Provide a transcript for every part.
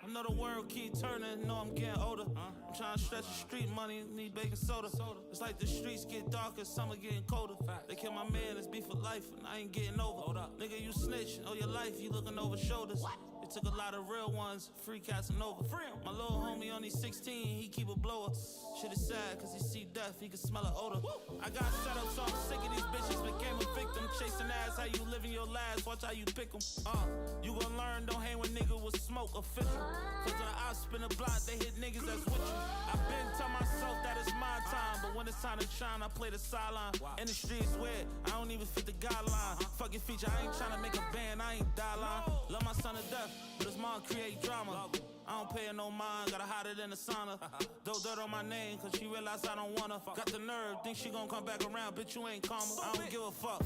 I know the world keep turning, know I'm getting older. I'm trying to stretch the street money, need baking soda. It's like the streets get darker, summer getting colder. They kill my man, it's beef for life, and I ain't getting over. Nigga, you snitch, all your life, you looking over shoulders. It took a lot of real ones, free Casanova. My little homie only 16, he keep a blower. Shit is sad, cause he see death, he can smell an odor. I got set up, so I'm sick of these bitches, became a victim. Chasing ass, how you living your lives, watch how you pick them. You gon' learn, don't hang with niggas with smoke, official. Cause when I spin a block, they hit niggas that's with you. I been tell myself that it's my time, but when it's time to shine, I play the sideline. In the streets weird, I don't even fit the guideline. Fuck your feature, I ain't tryna make a band, I ain't die line. Love my son to death, but his mom create drama. I don't pay her no mind, gotta hide it in the sauna. Throw dirt on my name, cause she realize I don't wanna. Got the nerve, think she gon' come back around, bitch you ain't karma. I don't give a fuck.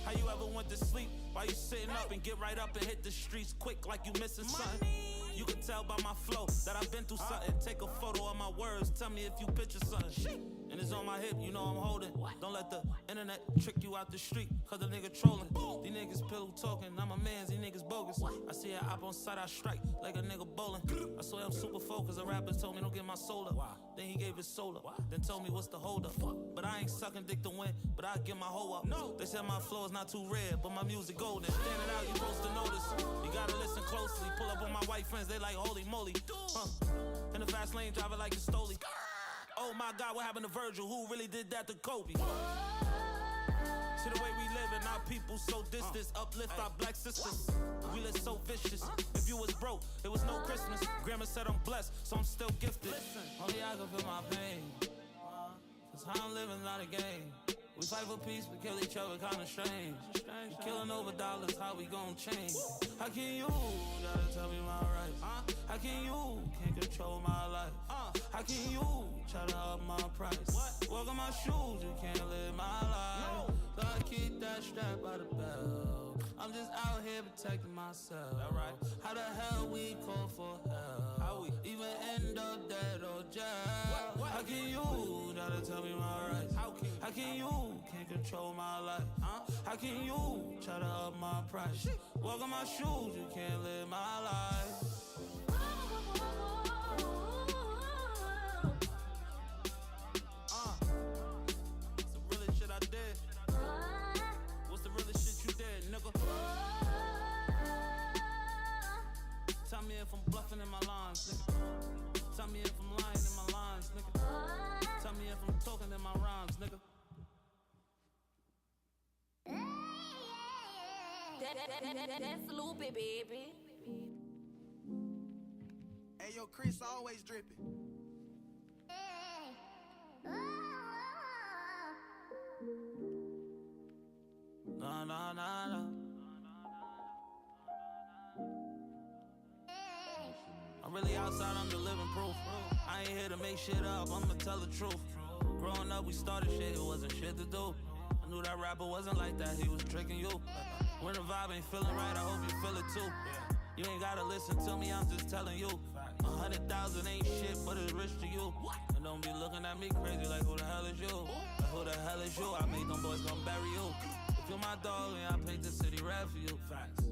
How you ever went to sleep while you sitting up and get right up and hit the streets quick like you missing something? You can tell by my flow that I've been through something. Take a photo of my words, tell me if you picture something. And it's on my hip, you know I'm holding. Don't let the internet trick you out the street, cause the nigga trolling. These niggas pillow talking, I'm a man, these niggas bogus. I see a op on sight, I strike like a nigga bowling. I swear I'm super focused, a rapper told me don't get my soul up. Then he gave his soul up, then told me what's the hold up. But I ain't sucking dick to win, but I get my hoe up. They said my flow is not too red, but my music golden. Standing out, you supposed to notice. You gotta listen closely, pull up on my white friends, they like holy moly. In the fast lane, driving like a Stoli. Oh my God, what happened to Virgil? Who really did that to Kobe? See the way we live and our people so distant. Uplift our black sisters. We live so vicious. If you was broke, it was no Christmas. Grandma said I'm blessed, so I'm still gifted. Only I can feel my pain. Cause how I'm living not a game. We fight for peace, we kill each other, kinda strange. We killing over dollars, how we gon' change? How can you gotta tell me my rights? How can you can't control my life? How can you try to up my price? Walk on my shoes, you can't live my life. So I keep that strap by the belt. I'm just out here protecting myself. How the hell we call for help? How we even end up dead or jail? How can you gotta tell me my rights? How can you can't control my life? How can you try to up my price? Walk on my shoes, you can't live my life. It's the realest shit I did. What's the realest shit you did, nigga? Tell me if I'm bluffing in my lines, nigga. Tell me if I'm lying in my lines, nigga. Tell me if I'm talking in my rhymes, nigga. That's loopy, baby. Hey, yo, Chris always dripping. Nah, nah, nah, nah. I'm really outside, I'm the living proof. I ain't here to make shit up, I'ma tell the truth. Growing up, we started shit, it wasn't shit to do. I knew that rapper wasn't like that, he was tricking you. When the vibe ain't feeling right, I hope you feel it too. You ain't gotta listen to me, I'm just telling you. 100,000 ain't shit, but it's rich to you. And don't be looking at me crazy like who the hell is you? Like who the hell is you? I made them boys come bury you. If you're my dog, and I paint the city red for you.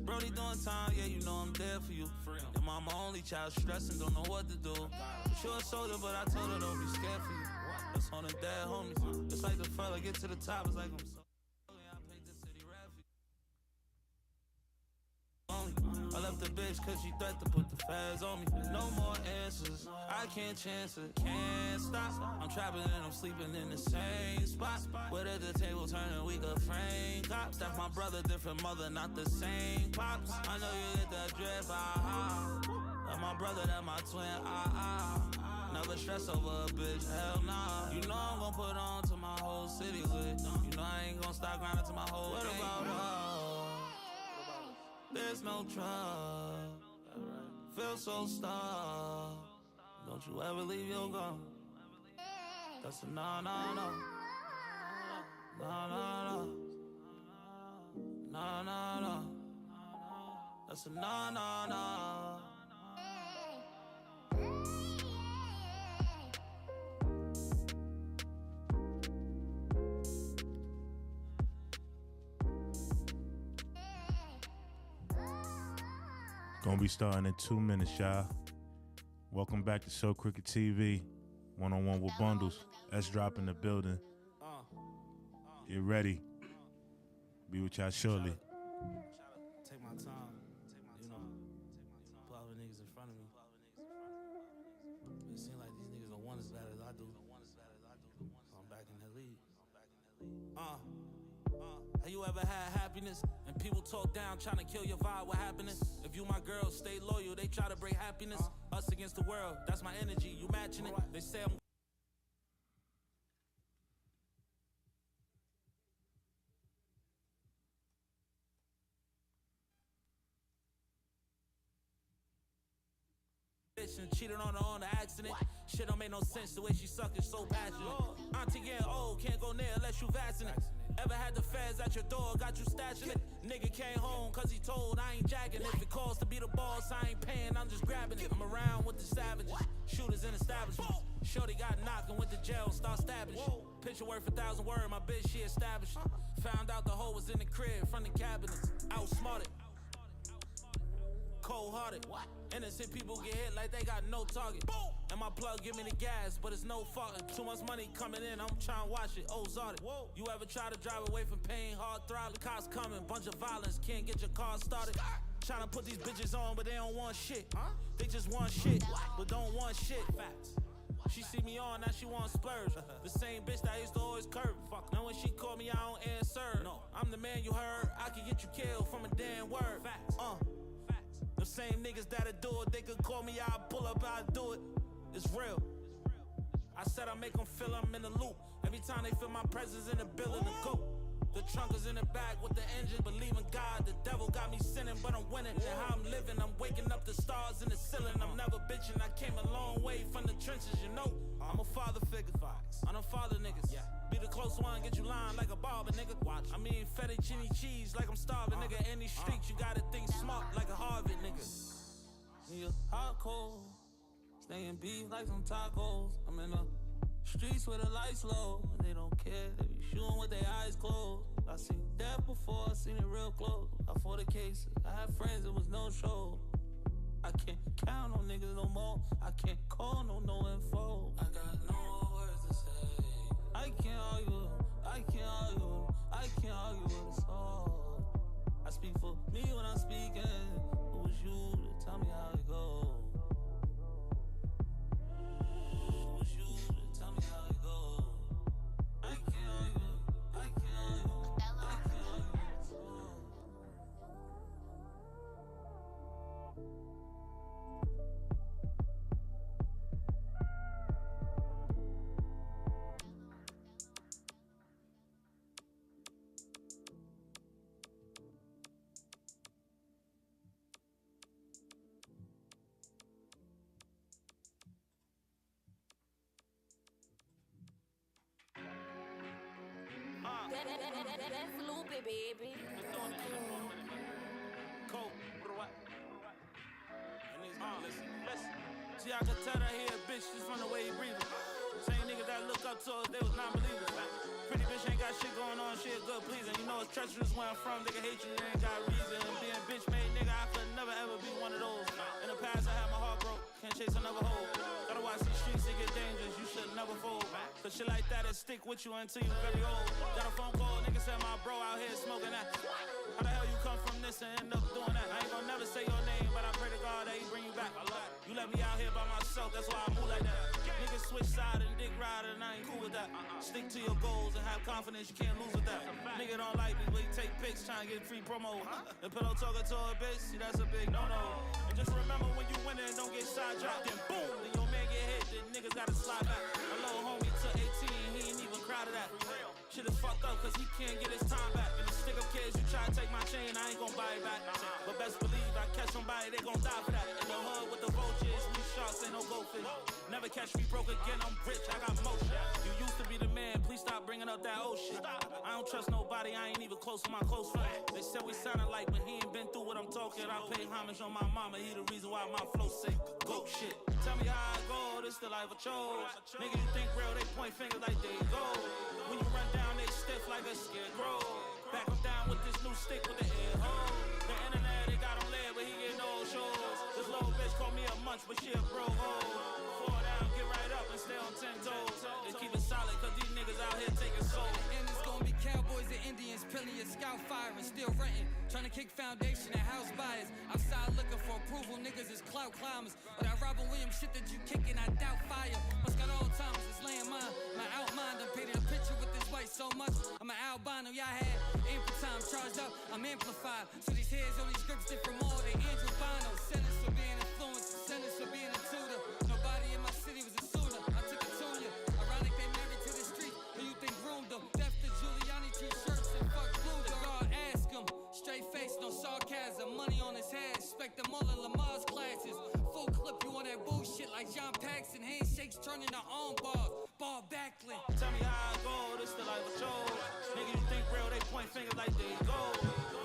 Brody doing time, yeah, you know I'm there for you. Your mama only child, stressing, don't know what to do. She a soldier, but I told her don't be scared for you. That's on the dead homies. It's like the fella get to the top, it's like I'm so. I left the bitch cause she threatened to put the feds on me. No more answers, I can't chance it, can't stop. I'm trapping and I'm sleeping in the same spot. Where at the table turning, we could frame cops. That's my brother, different mother, not the same pops. I know you get that drip, That's my brother, that's my twin, Never stress over a bitch, hell nah. You know I'm gon' put on to my whole city lit. You know I ain't gon' stop grinding to my whole What about there's no trust. Feel so stuck. Don't you ever leave your gun. That's a no, no, no. No, no, no. No, no, no. That's a no, no, no. Gonna be starting in 2 minutes, y'all. Welcome back to SOCROOKED TV. One-on-one with Bundles. Let's drop in the building. Get ready. Be with y'all shortly. Take my time, you know. Pull out the niggas in front of me. It seems like these niggas don't want as bad as I do. So I'm back in the league. Have you ever had happiness and people talk down trying to kill your vibe with happiness? If you my girl, stay loyal, they try to bring happiness. Us against the world, that's my energy, you matching it? They say I'm and cheated on her on the accident. Shit don't make no sense, the way she suck is so passionate. Auntie getting old, can't go near unless you vaccinated. Ever had the feds at your door, got you stashing it? Nigga came home cause he told I ain't jacking. If it costs to be the boss, I ain't paying, I'm just grabbing it. I'm around with the savages, shooters in establishments. Shorty got knocked and went to jail, start stabbing shit. Picture worth 1,000 words, my bitch she established. Found out the hoe was in the crib from the cabinets. Outsmarted, cold-hearted. Innocent people get hit like they got no target. And my plug give me the gas, but it's no fault. Too much money coming in, I'm trying to watch it. Ozarted. You ever try to drive away from pain, hard throttle? Cops coming, bunch of violence, can't get your car started. Trying to put these bitches on, but they don't want shit. They just want shit, but don't want shit. Facts. She see me on, now she want splurge. The same bitch that I used to always curve. Fuck. Now when she call me, I don't answer. No, I'm the man you heard. I can get you killed from a damn word. Facts. The same niggas that'll do it, they could call me, I'll pull up, I'll do it. It's real. I said I make them feel I'm in the loop. Every time they feel my presence in the building, the go. The trunk is in the back with the engine, believe in God. The devil got me sinning, but I'm winning. And how I'm living, I'm waking up the stars in the ceiling. I'm never bitching, I came a long way from the trenches, you know. I'm a father figure, I'm a father niggas. Be the close one, get you lying like a barber, nigga. Watch. I mean fettuccine cheese like I'm starving, nigga. In these streets, you gotta think smart like a Harvard, nigga. Nigga, hot cold, staying beef like some tacos. I'm in the streets where the lights low, and they don't care. They be shooting with their eyes closed. I seen death before, I seen it real close. I fought the case, I had friends, it was no show. I can't count on niggas no more. I can't call no info. I got no more words to say. I can't argue, I can't argue, I can't argue with a soul. I speak for me when I'm speaking. Who was you to tell me how it goes? Who was you to tell me how it goes? I can't argue, I can't argue, I can't argue with a soul. That's loopy, baby. Cold, what? Listen. See, I can tell that he a bitch just from the way he breathing. Same niggas that look up to us, they was non-believers. Pretty bitch ain't got shit going on, shit good pleasing. You know it's treacherous where I'm from, nigga hate you, they ain't got reason. Being bitch made, nigga, I could never ever be one of those. In the past, I had my heart broke, can't chase another hoe. Gotta watch these streets, it get dangerous, you should never fold. Cause shit like that, it stick with you until you very old. Got a phone call, nigga said my bro out here smoking that. How the hell you come from this and end up doing that? I ain't gonna never say your name, but I pray to God that he bring you back. You let me out here by myself, that's why I move like that. Niggas switch side and dick ride and I ain't cool with that. Stick to your goals and have confidence, you can't lose with that. Nigga don't like me, but he take pics trying to get free promo. The pillow talking to a bitch, see that's a big no-no. And just remember when you win it, don't get sidetracked. Then boom, then your man get hit, then niggas gotta slide back. A little homie took 18, he ain't even proud of that. Shit is fucked up cause he can't get his time back. And the stick up kids, you try to take my chain, I ain't gon' buy it back. But best believe I catch somebody, they gon' die for that. In the hood with the vultures, we sharks ain't no goldfish. Never catch me broke again, I'm rich, I got motion. You used to be the man, please stop bringing up that old shit. I don't trust nobody, I ain't even close to my close friend. They said we sounded like, but he ain't been through what I'm talking. I pay homage on my mama, he the reason why my flow sick. Goat shit. Tell me how I go, this the life I chose. Nigga, you think real, they point fingers like they go. When you run down, they stiff like a scarecrow. Back him down with this new stick with the air hole. The internet, they got him led, but he get no show. call me a munch, but she a bro. Oh, fall down, get right up and stay on 10 toes. And keep it solid, cause these niggas out here taking soul. And it's gonna be cowboys and Indians, plenty of scout fire and still renting. Trying to kick foundation and house buyers. Outside looking for approval, niggas is clout climbers. But that Robin Williams shit that you kicking, I doubt fire. Must got all timers, it's laying mine. My outmind, I painted a picture with this white so much. I'm an albino, y'all had aim for time charged up, I'm amplified. So these heads on these scripts different more, they Andrew Bino. Sentence for being influenced, sentence for being a tutor. Nobody in my city was a suitor, I took it to you. Ironic they married to the street, who you think groomed them? Death to Giuliani t-shirts and fuck blue. The guard ask him, straight face, no sarcasm. Money on his head, expect them all in Lamar's classes. Full clip, you on that bullshit like John Paxson. Handshakes turning to arm bars, ball backlit. Tell me how I go, this the life of chose. Nigga, you think real, they point fingers like they go.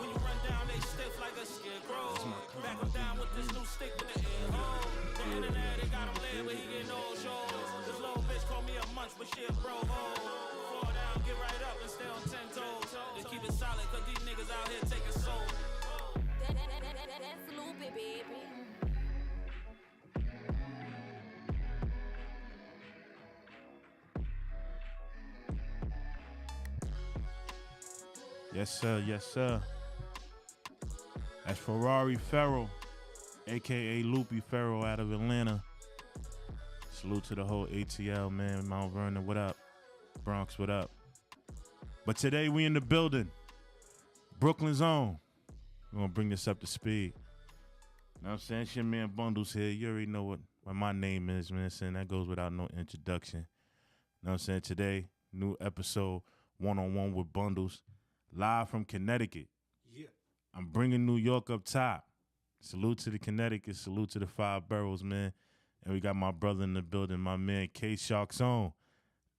When you run down, they stiff like a scarecrow. Back them down with this new stick with the air hole. The internet, they got him laid, but he get no shows. This little bitch call me a munch, but she a bro. Fall down, get right up and stay on 10 toes. And keep it solid, cause these niggas out here taking soul. That's Loopy, baby. Yes, sir. Yes, sir. That's Ferrari Ferrell, a.k.a. Loopy Ferrell out of Atlanta. Salute to the whole ATL, man. Mount Vernon, what up? Bronx, what up? But today we in the building. Brooklyn's own. We're going to bring this up to speed. You know what I'm saying? It's your man Bundles here. You already know what my name is, man. Saying that goes without no introduction. You know what I'm saying? Today, new episode, one-on-one with Bundles. Live from Connecticut. Yeah. I'm bringing New York up top. Salute to the Connecticut. Salute to the 5 boroughs, man. And we got my brother in the building, my man K-SHARKT's own.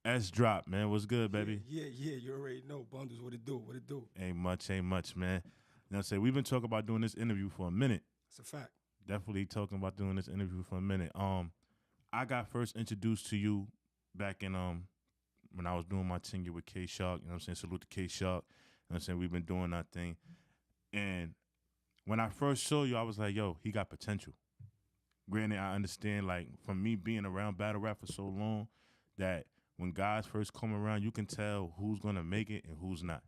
S-Drop, man. What's good, baby? Yeah. You already know. Bundles, what it do? Ain't much, man. You know what I'm saying? We've been talking about doing this interview for a minute. It's a fact. Definitely talking about doing this interview for a minute. I got first introduced to you back in when I was doing my tenure with K-Shark. You know what I'm saying? Salute to K-Shark. You know what I'm saying? We've been doing our thing. And when I first saw you, I was like, yo, he got potential. Granted, I understand, like, from me being around battle rap for so long, that when guys first come around, you can tell who's going to make it and who's not.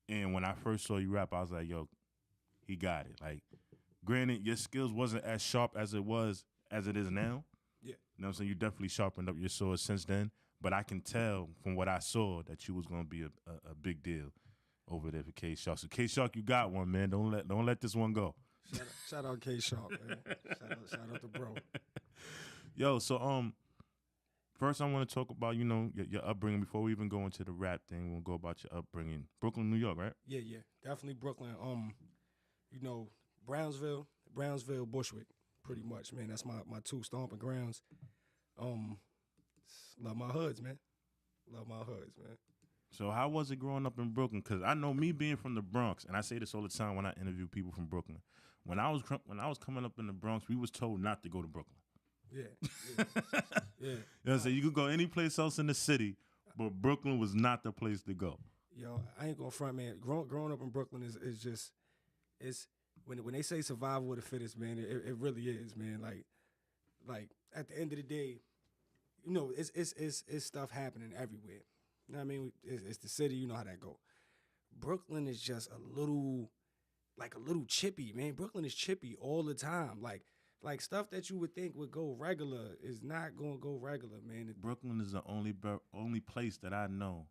And when I first saw you rap, I was like, yo, he got it. Like, granted, your skills wasn't as sharp as it is now. Yeah. You know what I'm saying? You definitely sharpened up your sword since then. But I can tell from what I saw that you was going to be a big deal over there for K-Shark. So K-Shark, you got one, man. Don't let this one go. Shout out K-Shark, man. Shout out to bro. Yo, so first I want to talk about, you know, your upbringing. Before we even go into the rap thing, we'll go about your upbringing. Brooklyn, New York, right? Yeah. Definitely Brooklyn. You know, Brownsville, Bushwick, pretty much, man. That's my 2 stomping grounds. Love my hoods, man. So how was it growing up in Brooklyn? Because I know me being from the Bronx, and I say this all the time when I interview people from Brooklyn. When I was coming up in the Bronx, we was told not to go to Brooklyn. Yeah. You know what I'm saying? You could go any place else in the city, but Brooklyn was not the place to go. Yo, I ain't gonna front, man. Growing up in Brooklyn is just when they say survival of the fittest, man, it really is, man. Like at the end of the day, you know, it's stuff happening everywhere. You know what I mean? It's the city, you know how that go. Brooklyn is just a little chippy, man. Brooklyn is chippy all the time. Like stuff that you would think would go regular is not gonna go regular, man. Brooklyn is the only place that I know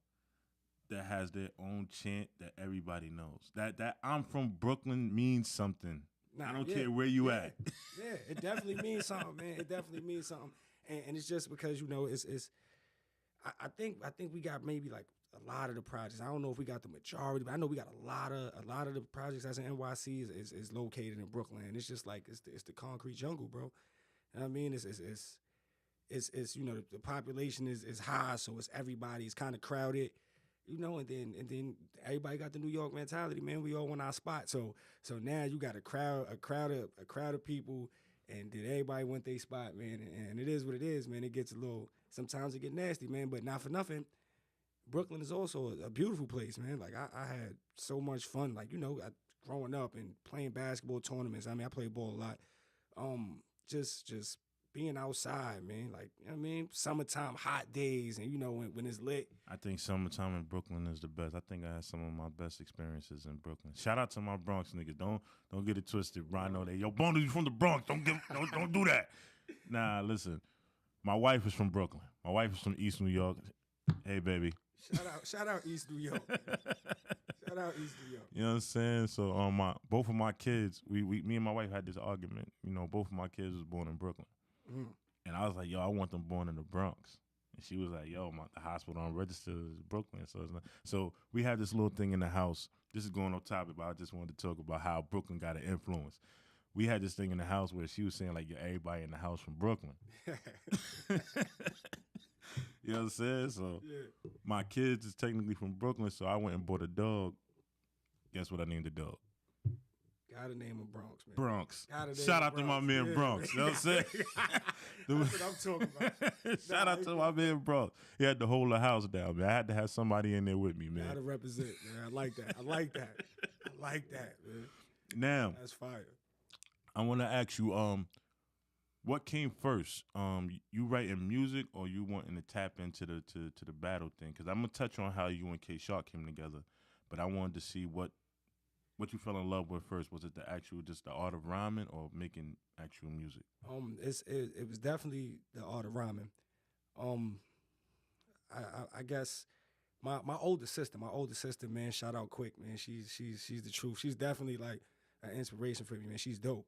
that has their own chant that everybody knows. That I'm from Brooklyn means something. I don't care where you at. Yeah, it definitely means something, man. It definitely means something. And it's just because, you know, it's I think we got maybe like a lot of the projects. I don't know if we got the majority, but I know we got a lot of the projects that's in NYC is located in Brooklyn. And it's just like it's the concrete jungle, bro. You know what I mean? It's you know, the population is high, so it's everybody. It's kind of crowded, you know. And then everybody got the New York mentality, man. We all want our spot. So now you got a crowd of people. And did everybody want their spot, man? And it is what it is, man. It gets sometimes it get nasty, man. But not for nothing, Brooklyn is also a beautiful place, man. Like, I had so much fun. Like, you know, growing up and playing basketball tournaments. I mean, I played ball a lot. just being outside, man. Like, you know what I mean? Summertime, hot days, and, you know, when it's lit. I think summertime in Brooklyn is the best. I think I had some of my best experiences in Brooklyn. Shout out to my Bronx niggas. Don't get it twisted. Rhino, they yo, Bono, you from the Bronx. Don't do that. Nah, listen. My wife is from Brooklyn. My wife is from East New York. Hey, baby. Shout out East New York. Shout out East New York. You know what I'm saying? So both of my kids, me and my wife had this argument. You know, both of my kids was born in Brooklyn. And I was like, yo, I want them born in the Bronx. And she was like, yo, the hospital I'm registered is Brooklyn. So we had this little thing in the house. This is going on topic, but I just wanted to talk about how Brooklyn got an influence. We had this thing in the house where she was saying, like, yo, everybody in the house from Brooklyn. You know what I'm saying? So my kids is technically from Brooklyn, so I went and bought a dog. Guess what I named the dog? Gotta name him Bronx, man. Bronx. Shout out to my man Bronx. You know what I'm saying? That's what I'm talking about. Shout out to my man Bronx. He had to hold the house down, man. I had to have somebody in there with me, man. Gotta represent, man. I like that. I like that, man. Now, that's fire. I want to ask you, what came first? You writing music or you wanting to tap into the battle thing? Because I'm gonna touch on how you and K-Shark came together, but I wanted to see what you fell in love with first. Was it just the art of rhyming or making actual music? It was definitely the art of rhyming. I guess my older sister, man, shout out Quick, man. She's the truth. She's definitely like an inspiration for me, man. She's dope.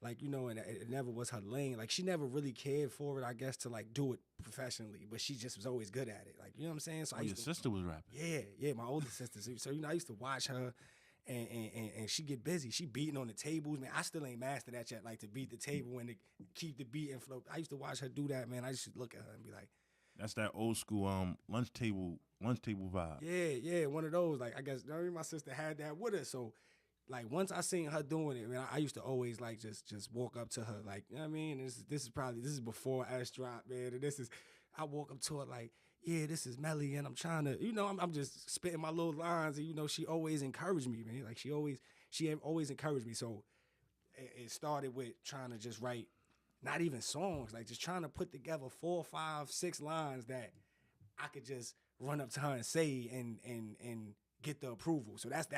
Like, you know, and it never was her lane. Like, she never really cared for it, I guess, to like do it professionally, but she just was always good at it. Like, you know what I'm saying? So your sister was rapping. Yeah, my older sister. So you know, I used to watch her. And she get busy. She beating on the tables, man. I still ain't mastered that yet, like to beat the table and to keep the beat and flow. I used to watch her do that, man. I used to look at her and be like, that's that old school lunch table vibe. Yeah, one of those. Like, I guess, you know, my sister had that with her. So, like, once I seen her doing it, man, I used to always like just walk up to her, like, you know what I mean? This is before S drop, man. And I walk up to her like, yeah, this is Melly, and I'm trying to, you know, I'm just spitting my little lines, and, you know, she always encouraged me, man. Like, she always encouraged me. So it started with trying to just write, not even songs, like just trying to put together 4, 5, 6 lines that I could just run up to her and say and get the approval. So that's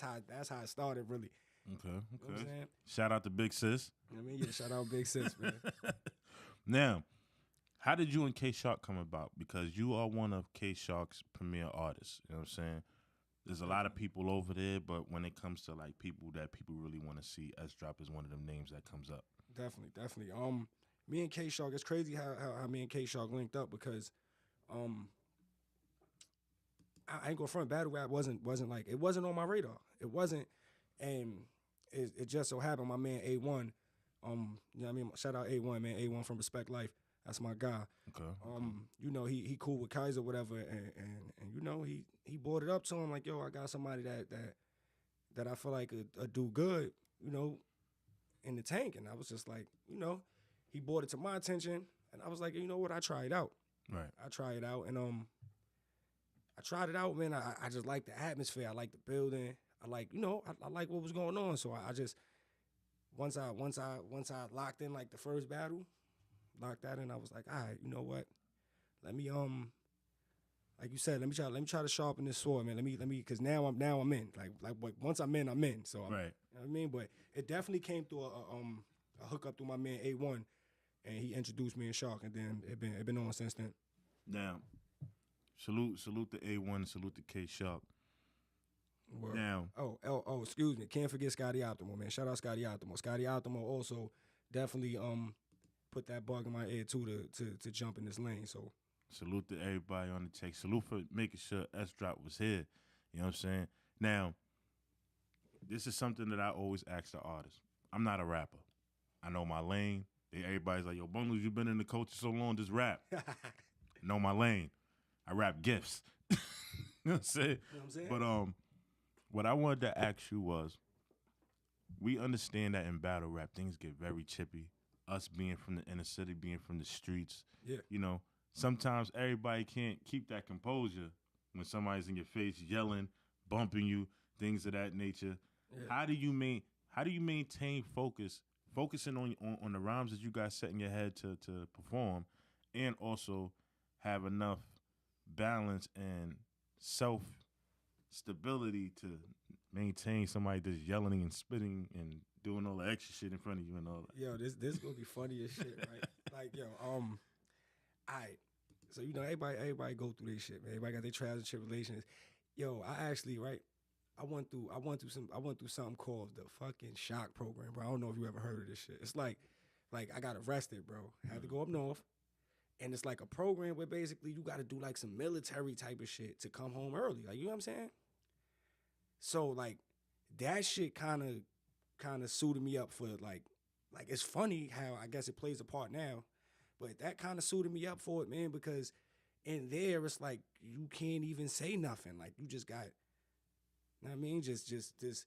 how it started, really. Okay. You know what I'm saying? Shout out to Big Sis. You know what I mean? Yeah, shout out Big Sis, man. Now, how did you and K-Shark come about? Because you are one of K-Shark's premier artists. You know what I'm saying? There's a lot of people over there, but when it comes to like people that people really want to see, S-Drop is one of them names that comes up. Definitely. Me and K-Shark, it's crazy how me and K-Shark linked up because I ain't gonna front, battle rap wasn't like, it wasn't on my radar. It wasn't, and it just so happened my man A1, you know what I mean? Shout out A1, man. A1 from Respect Life. That's my guy. Okay. You know, he cool with Kaiser, whatever, and you know, he brought it up to him like, yo, I got somebody that I feel like would do good, you know, in the tank. And I was just like, you know, he brought it to my attention, and I was like, you know what, I try it out. Right. I try it out, and I tried it out, man. I just like the atmosphere. I like the building. I like, you know, I like what was going on. So I just once I locked in like the first battle, locked that in, I was like, all right, you know what? Let me like you said, let me try to sharpen this sword, man. Let me because now I'm in. Like once I'm in, I'm in. So right. You know what I mean? But it definitely came through a hookup through my man A1, and he introduced me in Shark, and then it been on since then. Now, salute to A1, salute to K-Shark. Word. Now, oh, excuse me. Can't forget Scotty Optimal, man. Shout out Scotty Optimal. Scotty Optimal also definitely put that bug in my ear too to jump in this lane. So salute to everybody on the take. Salute for making sure S-Drop was here. You know what I'm saying? Now, this is something that I always ask the artists. I'm not a rapper. I know my lane. Everybody's like, yo, Bundles, you've been in the culture so long, just rap. Know my lane. I rap gifts. You know what I'm saying? You know what I'm saying? But what I wanted to ask you was, we understand that in battle rap, things get very chippy. Us being from the inner city, being from the streets, yeah. You know, sometimes everybody can't keep that composure when somebody's in your face yelling, bumping you, things of that nature. Yeah. How do you maintain focus focusing on the rhymes that you guys set in your head to perform, and also have enough balance and self stability to maintain somebody that's yelling and spitting and doing all the extra shit in front of you and all that. Yo, this gonna be funny as shit, right? Like, yo, alright. So you know, everybody go through their shit, man. Everybody got their trials and tribulations. Yo, I actually, right, I went through something called the fucking shock program, bro. I don't know if you ever heard of this shit. It's like I got arrested, bro. I had to go up north. And it's like a program where basically you got to do like some military type of shit to come home early. Like, you know what I'm saying? So like that shit kind of suited me up for like it's funny how I guess it plays a part now, but that kind of suited me up for it, man, because in there it's like you can't even say nothing. Like you just got, you know what I mean? Just this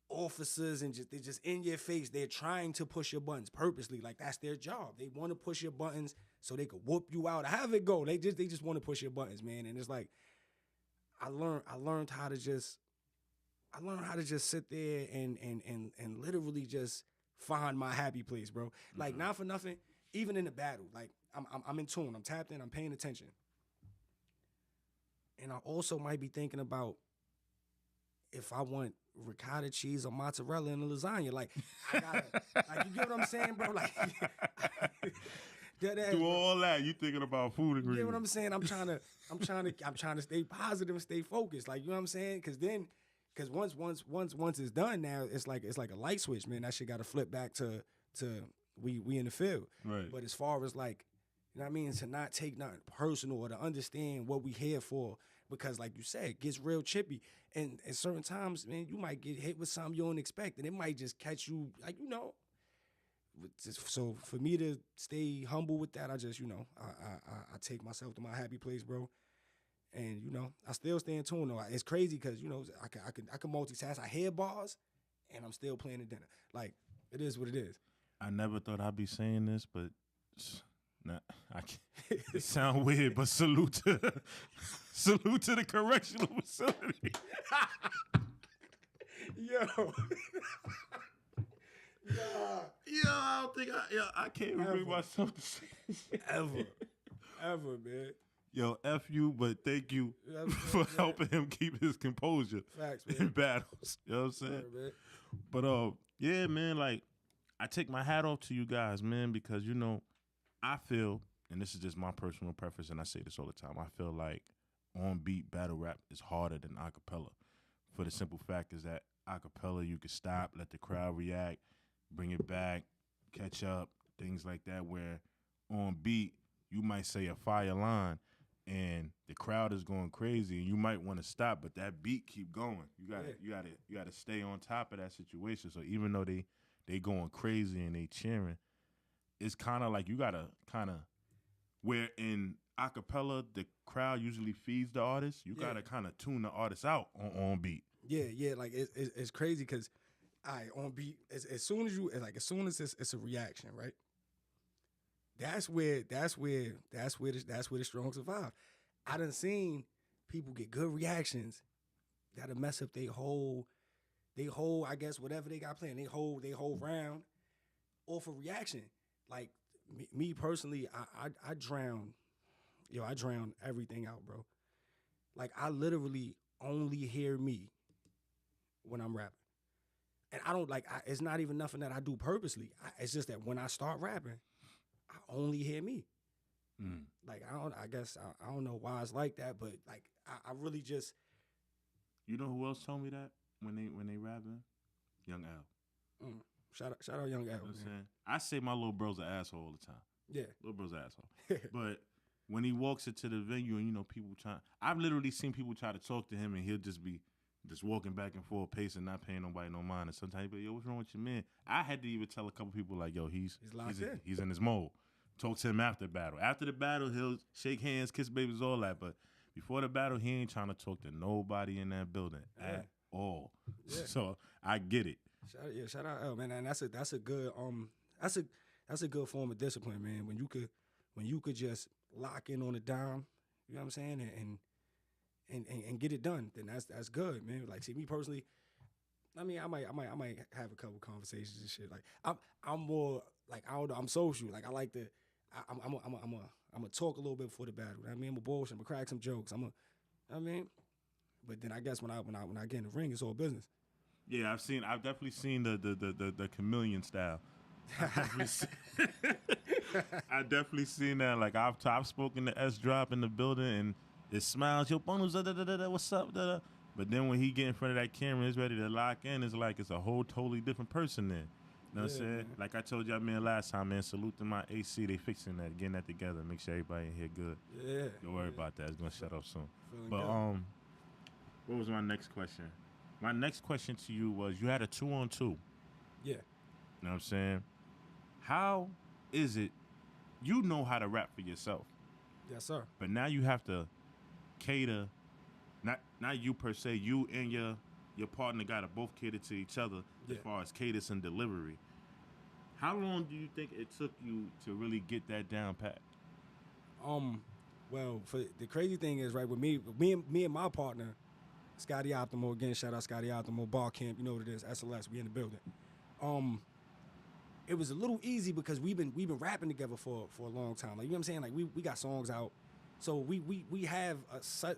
officers and they're just in your face. They're trying to push your buttons purposely. Like that's their job. They want to push your buttons so they could whoop you out. Have it go. They just want to push your buttons, man. And it's like I learned how to just sit there and literally just find my happy place, bro. Like not for nothing, even in the battle, like I'm in tune. I'm tapped in. I'm paying attention. And I also might be thinking about if I want ricotta cheese or mozzarella in a lasagna. Like, I gotta, like, you get what I'm saying, bro? Like, do all that. You thinking about food ingredients. You get what I'm saying? I'm trying to stay positive and stay focused. Like, you know what I'm saying? Because once it's done now, it's like a light switch, man. That shit got to flip back to we in the field. Right. But as far as like, you know what I mean, to not take nothing personal or to understand what we here for, because like you said, it gets real chippy. And at certain times, man, you might get hit with something you don't expect, and it might just catch you, like, you know. So for me to stay humble with that, I just, you know, I take myself to my happy place, bro. And, you know, I still stay in tune, though. It's crazy because, you know, I can multitask. I hear bars, and I'm still playing the dinner. Like, it is what it is. I never thought I'd be saying this, but I can't. It sound weird, but salute to the correctional facility. Yo. I don't think I can't even bring myself to say this. Ever, man. Yo, F you, but thank you for helping him keep his composure. Facts, man. In battles. You know what I'm saying? Man. But yeah, man, like I take my hat off to you guys, man, because you know, I feel, and this is just my personal preference, and I say this all the time, I feel like on beat battle rap is harder than acapella. For the simple fact is that acapella you can stop, let the crowd react, bring it back, catch up, things like that, where on beat you might say a fire line and the crowd is going crazy and you might want to stop, but that beat keep going. You gotta stay on top of that situation. So even though they going crazy and they cheering, it's kind of like you gotta where in acapella the crowd usually feeds the artist, you gotta kind of tune the artist out on beat. Yeah, like it's crazy because on beat as soon as it's a reaction, right? That's where the strong survive. I done seen people get good reactions that'll mess up they whole I guess whatever they got playing, they whole round off a reaction. Like me personally, I drown everything out, bro. Like I literally only hear me when I'm rapping. And I don't it's not even nothing that I do purposely. It's just that when I start rapping, I only hear me. Like I don't know why it's like that, but like I really just. You know who else told me that when they rapping? Young Al. Shout out Young Al. You know what I'm saying? I say my little bro's an asshole all the time. Yeah, little bro's an asshole. But when he walks into the venue and you know people I've literally seen people try to talk to him and he'll just be walking back and forth, pacing, not paying nobody no mind. And sometimes he'll be like, yo, what's wrong with your man? I had to even tell a couple people like, yo, he's in his mode. Talk to him after battle. After the battle, he'll shake hands, kiss babies, all that. But before the battle, he ain't trying to talk to nobody in that building at all. Yeah. So I get it. Shout out L, man. And that's a good that's a good form of discipline, man. When you could just lock in on a dime, you know what I'm saying, and get it done, then that's good, man. Like, see, me personally, I mean, I might have a couple conversations and shit. Like I'm more like I don't know. I'm social. Like I like to. I'm a talk a little bit before the battle. I mean, I'm a bullshit. I'm gonna crack some jokes. I mean, but then I guess when I get in the ring, it's all business. Yeah, I've definitely seen the chameleon style. I definitely seen that. Like I've spoken to S Drop in the building and it smiles, yo bonus, what's up, da, da. But then when he get in front of that camera, he's ready to lock in. It's like it's a whole totally different person there. You know what I'm saying? Man. Like I told y'all, man, last time, man. Salute to my AC. They fixing that, getting that together. Make sure everybody in here good. Yeah. Don't worry about that. It's gonna shut up soon. Feeling But good. what was my next question? My next question to you was: you had a 2-on-2. Yeah. You know what I'm saying? How is it? You know how to rap for yourself. Yes, sir. But now you have to cater. Not you per se. You and your partner got to both cater to each other as far as cadence and delivery. How long do you think it took you to really get that down pat? Well, for the crazy thing is, right, with me and my partner, Scotty Optimal, again, shout out Scotty Optimal, Bar Camp, you know what it is, SLS, we in the building. It was a little easy because we've been rapping together for a long time. Like, you know what I'm saying? Like we got songs out. So we have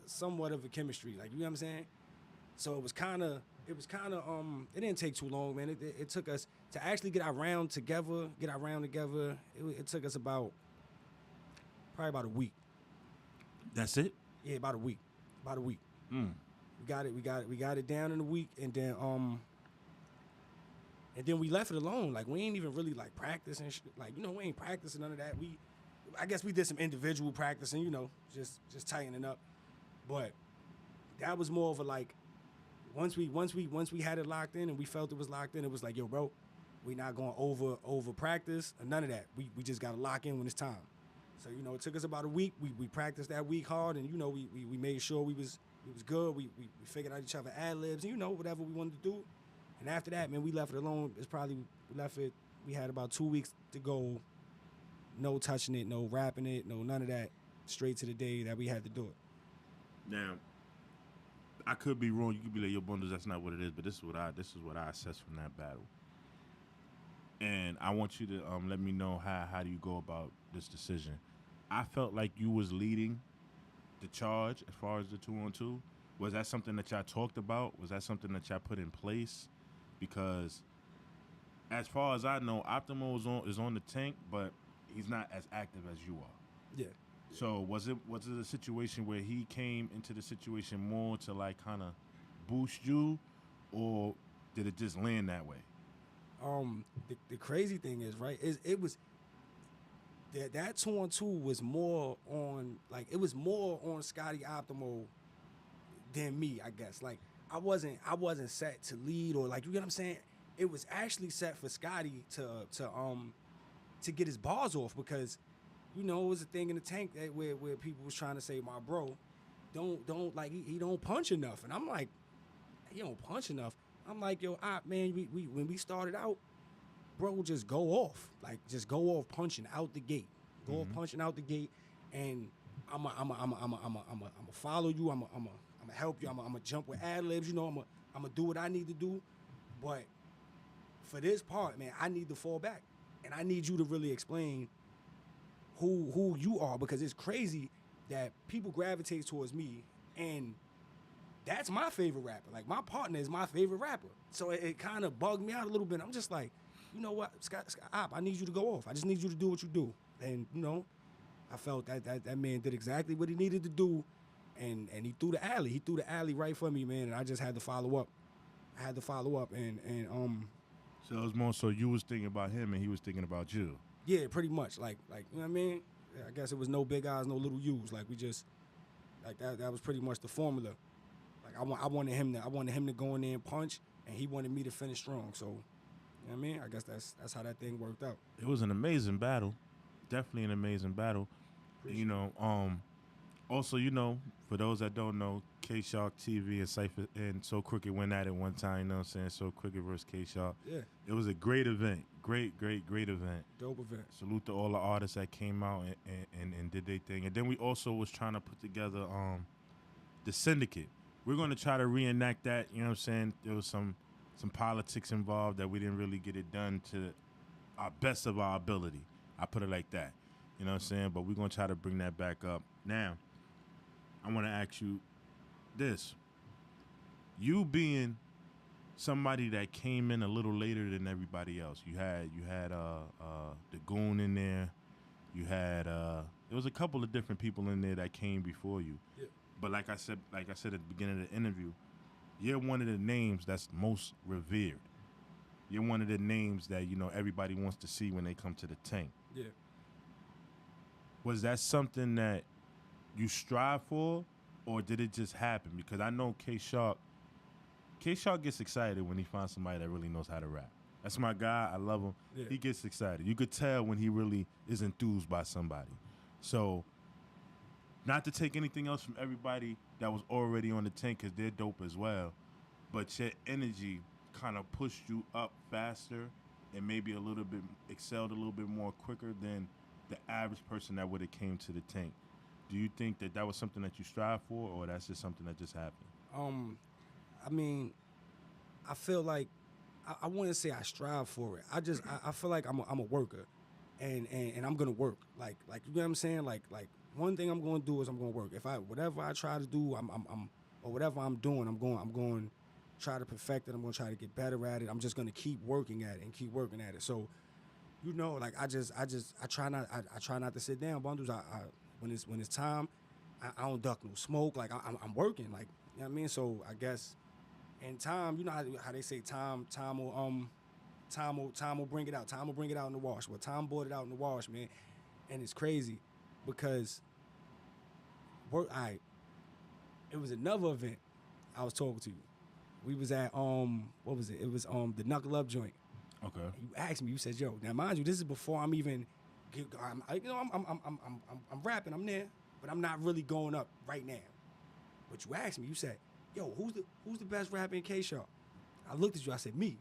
somewhat of a chemistry, like, you know what I'm saying? So it didn't take too long, man. It took us to actually get our round together. It took us probably about a week. That's it? Yeah, about a week. Mm. We got it down in a week, and then we left it alone. Like, we ain't even really like practicing. Like, you know, we ain't practicing none of that. I guess we did some individual practicing, you know, just tightening up. But that was more of a like, once we had it locked in and we felt it was locked in, it was like, yo, bro, we not going over practice or none of that. We just gotta lock in when it's time. So, you know, it took us about a week. We practiced that week hard, and, you know, we made sure we was good. We figured out each other ad-libs, and, you know, whatever we wanted to do. And after that, man, we left it alone. We had about 2 weeks to go. No touching it, no rapping it, no none of that. Straight to the day that we had to do it. Now, I could be wrong. You could be like, yo, bundles, that's not what it is. But this is what I assess from that battle. And I want you to let me know how do you go about this decision. I felt like you was leading the charge as far as the 2-on-2. Was that something that y'all talked about? Was that something that y'all put in place? Because as far as I know, Optimal is on the tank, but he's not as active as you are. Yeah. So was it a situation where he came into the situation more to like kind of boost you, or did it just land that way? The crazy thing is, right, it was that 2-on-2 was more on, like, it was more on Scotty Optimal than me, I guess. Like, I wasn't set to lead, or, like, you get what I'm saying? It was actually set for Scotty to get his bars off, because, you know, it was a thing in the tank that where people was trying to say, my bro, don't like, he don't punch enough. And I'm like, he don't punch enough. I'm like, yo, man, we when we started out, bro, just go off. Like, just go off punching out the gate. Go off punching out the gate, and I'm a follow you. I'm a help you. I'm a jump with ad-libs. You know, I'm a do what I need to do. But for this part, man, I need to fall back, and I need you to really explain who you are, because it's crazy that people gravitate towards me, and that's my favorite rapper. Like, my partner is my favorite rapper. So it kind of bugged me out a little bit. I'm just like, you know what, Scott, I need you to go off. I just need you to do what you do. And, you know, I felt that man did exactly what he needed to do, and he threw the alley. He threw the alley right for me, man, and I just had to follow up. And So it was more so you was thinking about him and he was thinking about you. Yeah, pretty much. Like, you know what I mean? I guess it was no big eyes, no little U's. Like, we just, like, that was pretty much the formula. Like, I wanted him to go in there and punch, and he wanted me to finish strong. So, you know what I mean? I guess that's how that thing worked out. It was an amazing battle. Definitely an amazing battle. You know, also, you know, for those that don't know, K-SHARKTV and Cypher and So Crooked went at it one time, you know what I'm saying? So Crooked versus K-Shark. Yeah. It was a great event. Great event. Dope event. Salute to all the artists that came out and did their thing. And then we also was trying to put together the Syndicate. We're going to try to reenact that, you know what I'm saying? There was some some politics involved that we didn't really get it done to our best of our ability. I put it like that. You know what I'm saying? But we're going to try to bring that back up. Now, I want to ask you this. You being somebody that came in a little later than everybody else. You had the Goon in there. You had there was a couple of different people in there that came before you. Yeah. But like I said at the beginning of the interview, you're one of the names that's most revered. You're one of the names that, you know, everybody wants to see when they come to the tank. Yeah. Was that something that you strive for, or did it just happen? Because I know K-Shark gets excited when he finds somebody that really knows how to rap. That's my guy. I love him. Yeah. He gets excited. You could tell when he really is enthused by somebody. So, not to take anything else from everybody that was already on the tank, because they're dope as well, but your energy kind of pushed you up faster and maybe excelled a little bit more quicker than the average person that would have came to the tank. Do you think that was something that you strive for, or that's just something that just happened? I mean, I feel like I wouldn't say I strive for it. I feel like I'm a worker, and I'm gonna work. Like you know what I'm saying? Like one thing I'm gonna do is I'm gonna work. Whatever I try to do, or whatever I'm doing, I'm going to try to perfect it. I'm gonna try to get better at it. I'm just gonna keep working at it and keep working at it. So, you know, like I try not to sit down, bundles. When it's time, I don't duck no smoke. Like I'm working. Like, you know what I mean? So I guess in time, you know how they say time will bring it out. Time will bring it out in the wash. Well, time brought it out in the wash, man. And it's crazy because it was another event I was talking to you. We was at what was it? It was the Knuckle Up joint. Okay. And you asked me. You said, "Yo, now mind you, this is before I'm even, I'm rapping. I'm there, but I'm not really going up right now." But you asked me. You said, "Yo, who's the best rapper in K-Shark?" I looked at you. I said, "Me."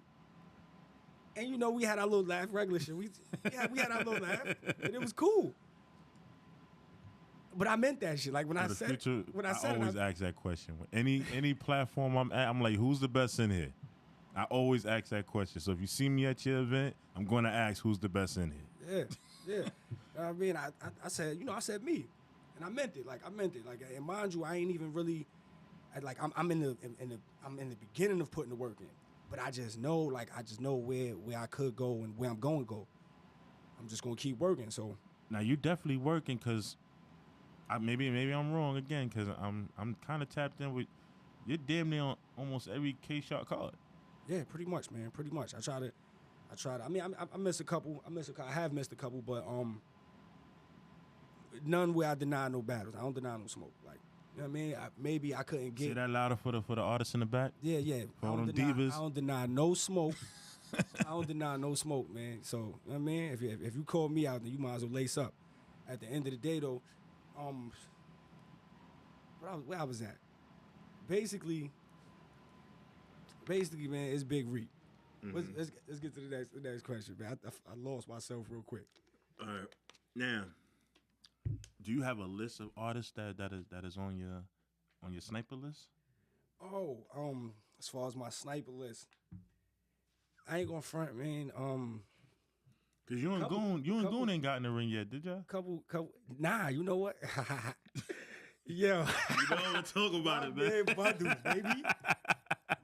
And you know, we had our little laugh, regular shit. We had our little laugh, and it was cool. But I meant that shit. Like when I said I always ask that question. Any platform I'm at, I'm like, who's the best in here? I always ask that question. So if you see me at your event, I'm going to ask who's the best in here. Yeah. I mean, I said, you know, I said me, and I meant it. Like I meant it. Like, and mind you, I ain't even really, I'm in the beginning of putting the work in. But I just know where I could go and where I'm going to go. I'm just gonna keep working. So now you definitely working, because maybe I'm wrong again, because I'm kind of tapped in with, you're damn near on almost every K-Shark card. Yeah, pretty much, man. Pretty much. I try to. I mean, I missed a couple. I have missed a couple, but none where I deny no battles. I don't deny no smoke. Like, you know what I mean? Maybe I couldn't get. Say that louder for the artists in the back. Yeah. For all them divas. I don't deny no smoke. I don't deny no smoke, man. So, you know what I mean? If you call me out, then you might as well lace up. At the end of the day, though, where I was at, basically, man, it's Big Reap. Mm-hmm. Let's get to the next question, man. I lost myself real quick. All right, now, do you have a list of artists that is on your sniper list? Oh, as far as my sniper list, I ain't gonna front, man. Cause you and Goon ain't got in the ring yet, did y'all? Couple. Nah, you know what? Yo, you know we'll talk about it, man. Man, Bundles, baby.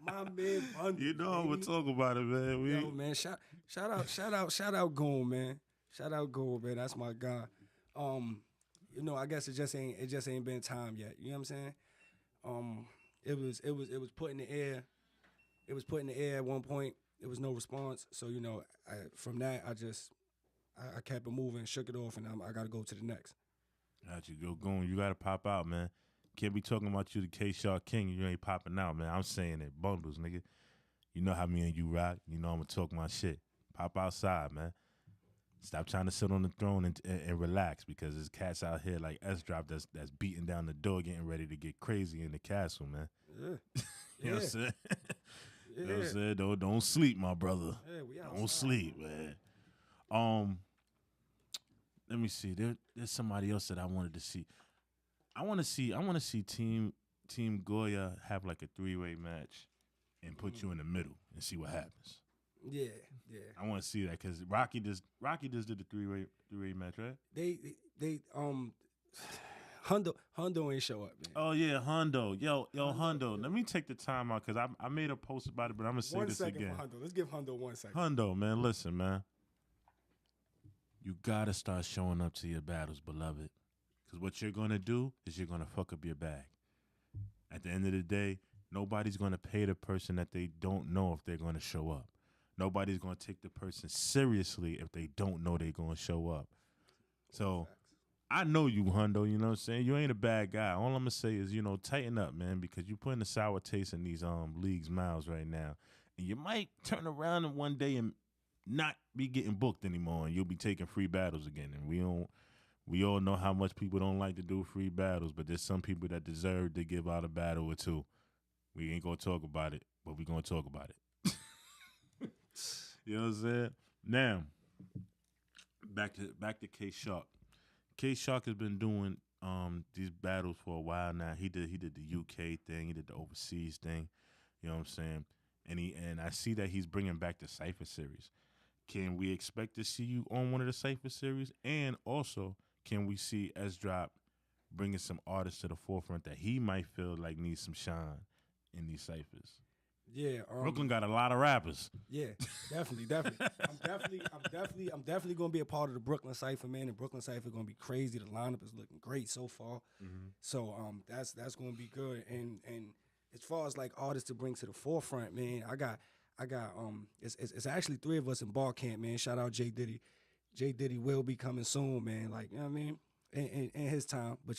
My man, Bundles. You know we'll talk about it, man. Yo, man, shout out, Goon, man. Shout out, Goon, man. That's my guy. You know, I guess it just ain't been time yet. You know what I'm saying? It was put in the air. It was put in the air at one point. There was no response. So, you know, from that, I kept it moving, shook it off, and I got to go to the next. Got you. Go going. You got to pop out, man. Can't be talking about you, the K-Shark King, you ain't popping out, man. I'm saying it. Bundles, nigga. You know how me and you rock. You know I'm going to talk my shit. Pop outside, man. Stop trying to sit on the throne and relax, because there's cats out here like S-Drop that's beating down the door, getting ready to get crazy in the castle, man. Yeah. You know what I'm saying? Yeah. You know what I'm saying? Don't sleep, my brother. Yeah, we outside. Don't sleep, man. Let me see. There's somebody else that I wanted to see. I want to see Team Goya have like a 3-way match and put you in the middle and see what happens. Yeah. I want to see that because Rocky just did the three-way match, right? They Hondo ain't show up, man. Oh yeah, Hondo. Yo, Hondo. Let me take the time out because I made a post about it, but I'm gonna say this again. For Hondo. Let's give Hondo 1 second. Hondo, man, listen, man. You gotta start showing up to your battles, beloved. Because what you're gonna do is you're gonna fuck up your bag. At the end of the day, nobody's gonna pay the person that they don't know if they're gonna show up. Nobody's gonna take the person seriously if they don't know they're gonna show up. So I know you, Hondo, you know what I'm saying? You ain't a bad guy. All I'm going to say is, tighten up, man, because you're putting a sour taste in these leagues' mouths right now. And you might turn around in one day and not be getting booked anymore, and you'll be taking free battles again. And we all know how much people don't like to do free battles, but there's some people that deserve to give out a battle or two. We ain't going to talk about it, but we're going to talk about it. You know what I'm saying? Now, back to K-Shark. K-Shark has been doing these battles for a while now. He did the UK thing. He did the overseas thing. You know what I'm saying? And I see that he's bringing back the Cypher series. Can we expect to see you on one of the Cypher series? And also, can we see S-Drop bringing some artists to the forefront that he might feel like needs some shine in these Cyphers? Yeah, Brooklyn got a lot of rappers. Yeah, definitely. I'm definitely gonna be a part of the Brooklyn Cypher, man. The Brooklyn Cypher gonna be crazy. The lineup is looking great so far. Mm-hmm. So that's gonna be good. And as far as like artists to bring to the forefront, man, I got it's actually 3 of us in bar camp, man. Shout out J Diddy. J Diddy will be coming soon, man. Like, you know what I mean? In his time, but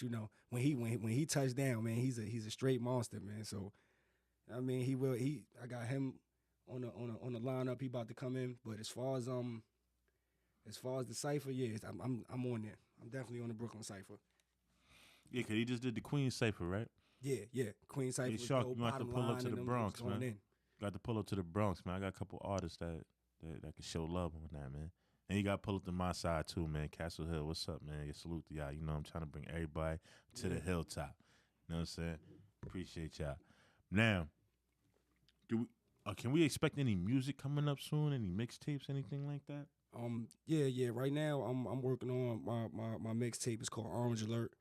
when he touched down, man, he's a straight monster, man. So I mean, I got him on the lineup. He about to come in. But as far as the Cypher, yeah, I'm on there. I'm definitely on the Brooklyn Cypher. Yeah, cause he just did the Queen Cypher, right? Yeah. Queen Cypher. Hey, Shark, you have to pull up to the Bronx, man. Got to pull up to the Bronx, man. I got a couple artists that can show love on that, man. And you got to pull up to my side too, man. Castle Hill, what's up, man? Salute to y'all. I'm trying to bring everybody to the hilltop. You know what I'm saying? Appreciate y'all. Now, can we expect any music coming up soon? Any mixtapes, anything like that? Yeah. Right now, I'm working on my mixtape. It's called Orange Alert.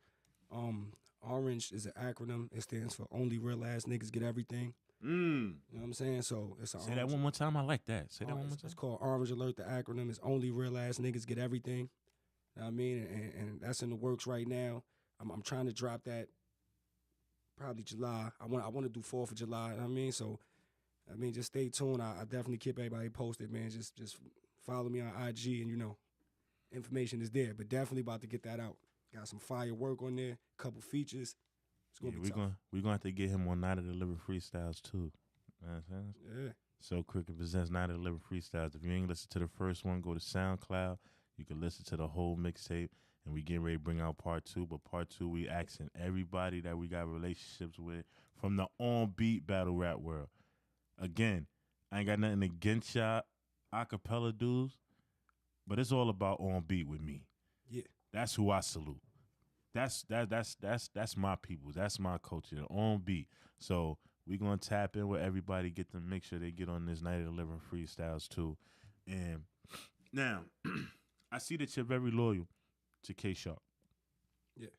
Orange is an acronym. It stands for Only Real Ass Niggas Get Everything. You know what I'm saying? So it's Say that one more time. I like that. Say that one more time. It's called Orange Alert. The acronym is Only Real Ass Niggas Get Everything. You know what I mean? And that's in the works right now. I'm trying to drop that probably July. I want to do 4th of July. You know what I mean? So just stay tuned. I definitely keep everybody posted, man. Just follow me on IG, and information is there. But definitely about to get that out. Got some fire work on there, couple features. It's gonna be tough. We're gonna have to get him on Night of the Living Freestyles too. You know what I'm saying? Yeah. So Crooked presents Night of the Living Freestyles. If you ain't listened to the first one, go to SoundCloud. You can listen to the whole mixtape. And we getting ready to bring out part 2. But part 2, we asking everybody that we got relationships with from the on-beat battle rap world. Again, I ain't got nothing against y'all acapella dudes, but it's all about on-beat with me. Yeah. That's who I salute. That's my people. That's my culture, the on-beat. So we gonna tap in with everybody, get them, make sure they get on this Night of the Living Freestyles too. And now, I see that you're very loyal to K-Shark. Yeah.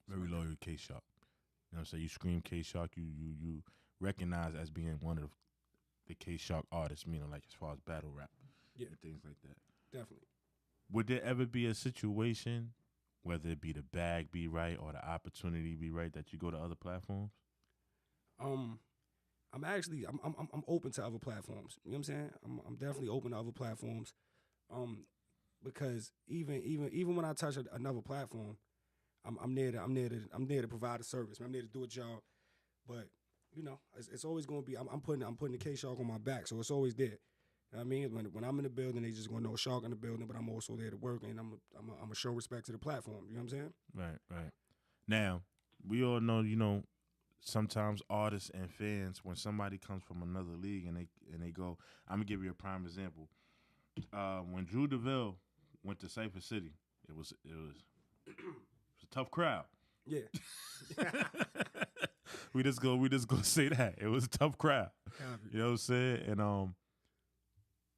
Very loyal to K-Shark. You know what I'm saying? You scream K-Shark, you recognize as being one of the K-Shark artists, meaning like as far as battle rap and things like that. Definitely. Would there ever be a situation, whether it be the bag be right or the opportunity be right, that you go to other platforms? I'm open to other platforms. You know what I'm saying? I'm definitely open to other platforms. Because even when I touch another platform, I'm there to provide a service. I'm there to do a job. But it's always going to be. I'm putting the K-Shark on my back, so it's always there. You know what I mean? When I'm in the building, they just gonna know Shark in the building, but I'm also there to work, and I'm a show respect to the platform. You know what I'm saying? Right. Now, we all know, sometimes artists and fans, when somebody comes from another league and they go, I'm gonna give you a prime example. When Drew DeVille went to Cypher City, it was a tough crowd. Yeah. we just gonna say that it was a tough crowd. You know what I'm saying? And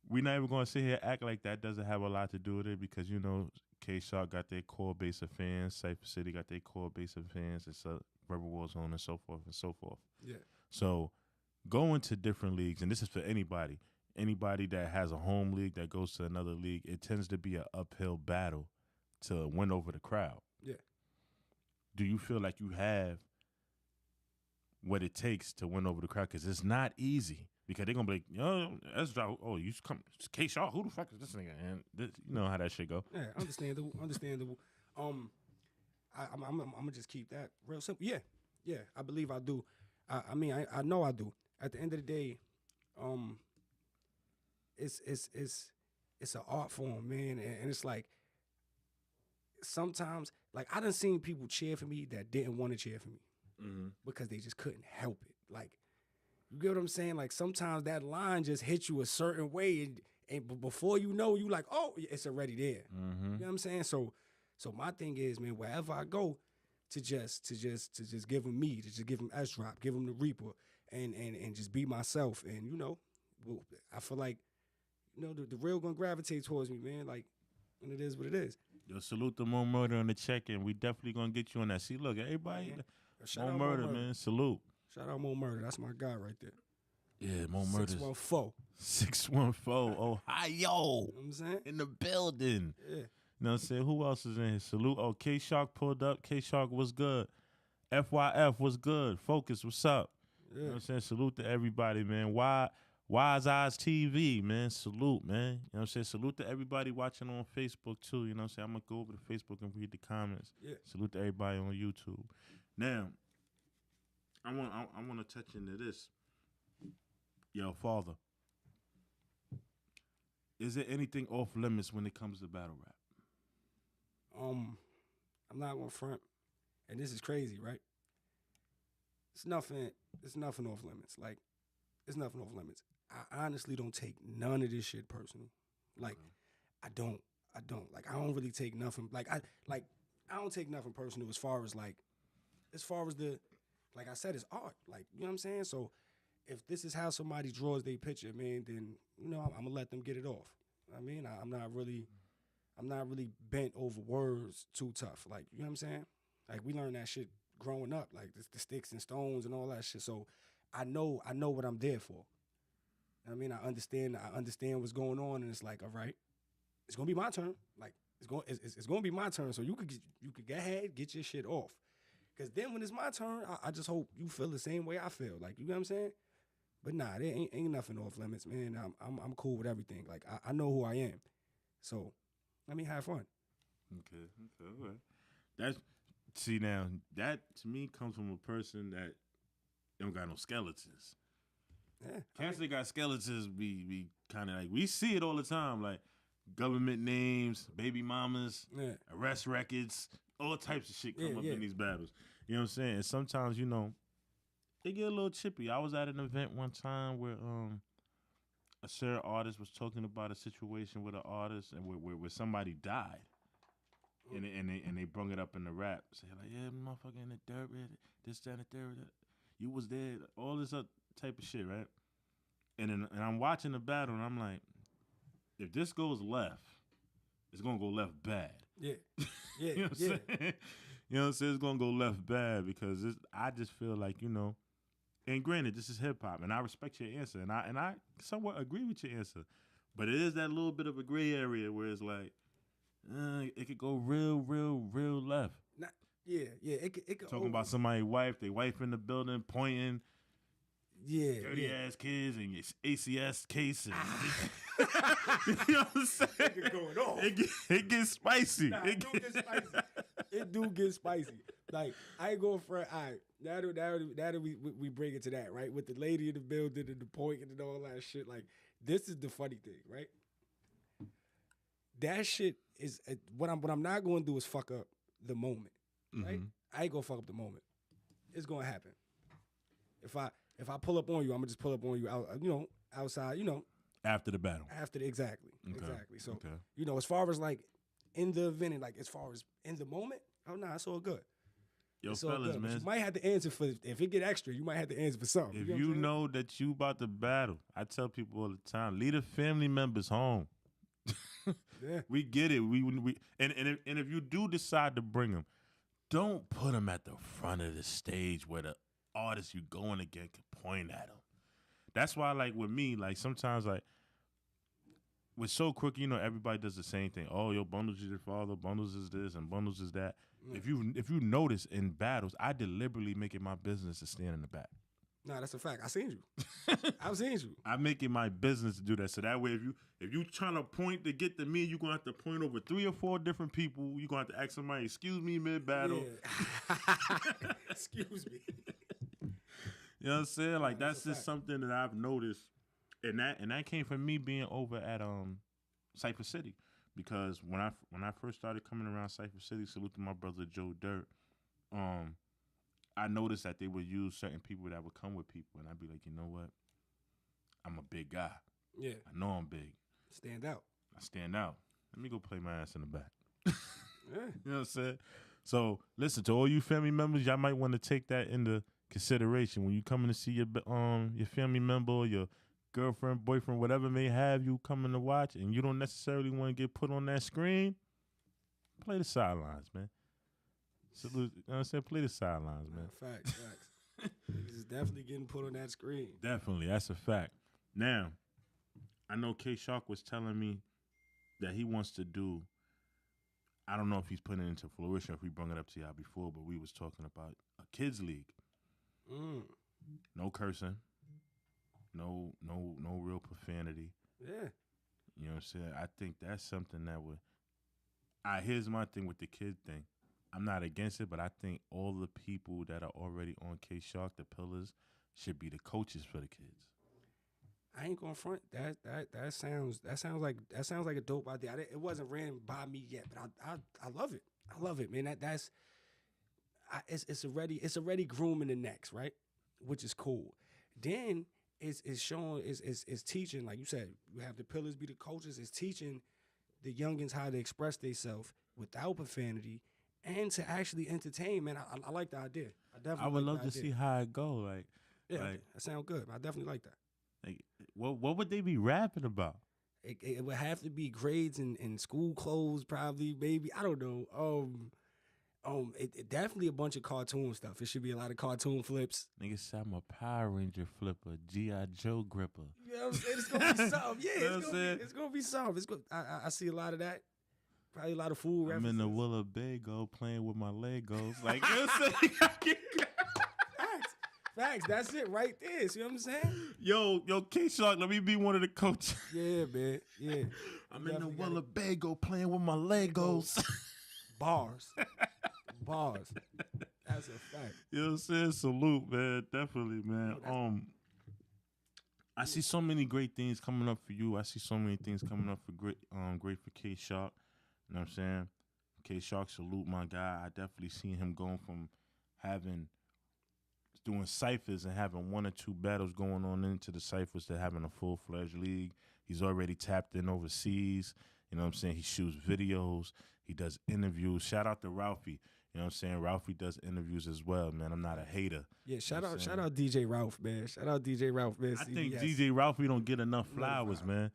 we not even gonna sit here and act like that doesn't have a lot to do with it because you know K-Shark got their core base of fans, Cypher City got their core base of fans, and so Rebel War Zone and so forth and so forth. Yeah. So going to different leagues, and this is for anybody that has a home league that goes to another league, it tends to be an uphill battle to win over the crowd. Yeah. Do you feel like you have what it takes to win over the crowd? Because it's not easy. Because they're going to be like, yo, Ezra, oh, you come, K-Shark, who the fuck is this nigga? And this, you know how that shit go. Yeah, understandable. I'm going to just keep that real simple. Yeah, I believe I do. I mean, I know I do. At the end of the day, it's an art form, man. And it's like, sometimes, like, I done seen people cheer for me that didn't want to cheer for me because they just couldn't help it. Like, you get what I'm saying? Like, sometimes that line just hits you a certain way, and before you know, you like, oh, it's already there. You know what I'm saying? So my thing is, man, wherever I go, to just give them me, to just give them S-Drop, give them the Reaper, and just be myself. And, you know, I feel like, you know, the real gonna gravitate towards me, man. Like, and it is what it is. Yo, salute the Mo Murder on the check-in. We definitely gonna get you on that. See, look, everybody, Shout Mo out Murder, man. Salute. Shout out Mo Murder. That's my guy right there. Yeah, Mo Murder. 614. 614. Ohio. You know what I'm saying? In the building. Yeah. You know what I'm saying? Who else is in here? Salute. Oh, K-Shark pulled up. K-Shark was good. FYF was good. Focus, what's up? Yeah. You know what I'm saying? Salute to everybody, man. Wise Eyes TV, man. Salute, man. You know what I'm saying? Salute to everybody watching on Facebook, too. You know what I'm saying? I'm going to go over to Facebook and read the comments. Yeah. Salute to everybody on YouTube. Now, I want to touch into this. Yo, Father, is there anything off limits when it comes to battle rap? I'm not gonna front, and this is crazy, right? It's nothing off limits. Like, it's nothing off limits. I honestly don't take none of this shit personal. Like, I don't. Like, I don't really take nothing. Like, I don't take nothing personal as far as the, like I said, it's art. Like, you know what I'm saying? So if this is how somebody draws their picture, man, then, you know, I'm gonna let them get it off. I mean, I'm not really bent over words too tough. Like, you know what I'm saying? Like, we learned that shit growing up, like the sticks and stones and all that shit. So I know what I'm there for. I mean, I understand what's going on, and it's like, all right, it's gonna be my turn. Like, it's gonna be my turn. So you could go ahead, get your shit off. Cause then when it's my turn, I just hope you feel the same way I feel. Like, you know what I'm saying? But nah, there ain't nothing off limits, man. I'm cool with everything. Like, I know who I am. So let me have fun. Okay, all right. Now, that to me comes from a person that don't got no skeletons. Yeah. Cats that got skeletons be kind of like, we see it all the time, like government names, baby mamas, arrest records, all types of shit come up in these battles. You know what I'm saying? And sometimes, you know, they get a little chippy. I was at an event one time where a certain artist was talking about a situation with an artist and where somebody died. And they brung it up in the rap. Say like, yeah, motherfucker in the dirt, this, that, and the third. You was there, all this other type of shit, right? And I'm watching the battle, and I'm like, if this goes left, it's gonna go left bad. Yeah. You know what I'm saying? You know what I'm saying? It's gonna go left bad because I just feel like, you know, and granted, this is hip hop, and I respect your answer, and I somewhat agree with your answer, but it is that little bit of a gray area where it's like, it could go real left. It could talking about somebody's wife, they wife in the building, pointing. Yeah, dirty ass kids and your ACS case. And you know what I'm saying? It going on. It gets spicy. Nah, it do get spicy. It do get spicy. Like, I ain't going for it. All right, now we bring it to that, right? With the lady in the building and the pointing and all that shit. Like, this is the funny thing, right? That shit is what I'm not going to do is fuck up the moment, right? I ain't gonna fuck up the moment. It's gonna happen. If I pull up on you, I'm gonna just pull up on you out, you know, outside, you know. After the battle. Exactly. Okay. Exactly. So, okay. You know, as far as like in the event and like as far as in the moment, oh nah, it's all good. Yo, It's all fellas, good, but man. you might have to answer for if it get extra. You might have to answer for something. If know what you I'm saying? know that you about to battle, I tell people all the time, leave the family members home. Yeah. We get it. And if you do decide to bring them, don't put them at the front of the stage where the artist you going against can point at them. That's why, like with me, like sometimes, like with So Crooked, you know, everybody does the same thing. Oh, yo, Bundles is your father, Bundles is this, and Bundles is that. If you notice in battles, I deliberately make it my business to stand in the back. Nah, that's a fact. I seen you. I've seen you. I make it my business to do that. So that way, if you trying to point to get to me, you're gonna have to point over 3 or 4 different people. You're gonna have to ask somebody, excuse me, mid battle. Yeah. Excuse me. You know what I'm saying? Like Nah, that's just something that I've noticed, and that came from me being over at Cypher City, because when I first started coming around Cypher City, salute to my brother Joe Dirt, I noticed that they would use certain people that would come with people, and I'd be like, you know what? I'm a big guy. Yeah. I know I'm big. Stand out. I stand out. Let me go play my ass in the back. Yeah. You know what I'm saying? So listen, to all you family members, y'all might want to take that into consideration when you coming to see your family member or your girlfriend, boyfriend, whatever may have you coming to watch, and you don't necessarily want to get put on that screen. Play the sidelines, man. Salute, you know what I'm saying? Play the sidelines, man. Facts. Niggas is definitely getting put on that screen. Definitely, that's a fact. Now, I know K-Shark was telling me that he wants to do, I don't know if he's putting it into fruition, if we brought it up to y'all before, but we was talking about a kids league. No cursing, no real profanity. Yeah. You know what I'm saying? I think that's something that would. Here's my thing with the kid thing. I'm not against it, but I think all the people that are already on K-Shark, the pillars, should be the coaches for the kids. I ain't gonna front. That sounds like a dope idea. It wasn't ran by me yet, but I love it. I love it, man. It's already grooming the next, right? Which is cool. Then it's showing is teaching, like you said, you have the pillars be the coaches. It's teaching the youngins how to express themselves without profanity and to actually entertain. Man, I like the idea. I would love to see how it go. Like, that sounds good. I definitely like that. Like, what would they be rapping about? It would have to be grades and school clothes, probably, maybe. I don't know. It definitely a bunch of cartoon stuff. It should be a lot of cartoon flips. Nigga said I'm a Power Ranger flipper, G.I. Joe gripper. You know what I'm saying? It's gonna be something. Yeah, it's gonna be something. I see a lot of that. Probably a lot of food references. I'm in the Winnebago playing with my Legos. Like, you know what I'm saying? Facts. That's it right there. See what I'm saying? Yo, K-Shark, let me be one of the coaches. Yeah, man. Yeah. I'm in the Winnebago playing with my Legos. Bars. That's a fact. You know what I'm saying? Salute, man. Definitely, man. I see so many great things coming up for you. I see so many things coming up for great for K-Shark. You know what I'm saying? K-Shark, salute my guy. I definitely seen him going from doing ciphers and having 1 or 2 battles going on into the ciphers to having a full-fledged league. He's already tapped in overseas. You know what I'm saying? He shoots videos. He does interviews. Shout out to Ralphie. You know what I'm saying? Ralphie does interviews as well, man. I'm not a hater. Yeah, shout out DJ Ralph, man. Shout out DJ Ralph, man. I think DJ Ralphie don't get enough flowers, man.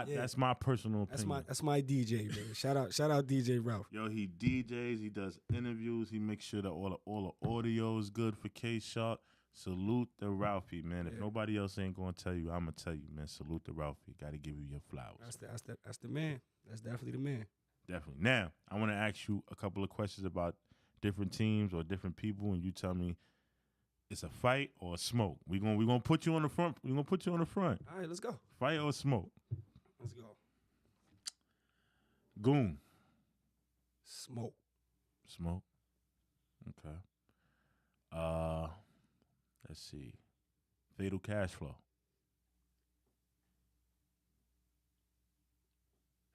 That's my personal opinion. That's my DJ, man. Shout out DJ Ralph. Yo, he DJs, he does interviews, he makes sure that all the audio is good for K-Shark. Salute to Ralphie, man. If nobody else ain't gonna tell you, I'm gonna tell you, man. Salute to Ralphie. Gotta give you your flowers. That's the man. That's definitely the man. Definitely. Now, I want to ask you a couple of questions about different teams or different people, and you tell me it's a fight or a smoke. We're gonna put you on the front. We're gonna put you on the front. All right, let's go. Fight or smoke? Let's go. Goon. Smoke. Smoke. Okay. Let's see. Fatal Cash Flow.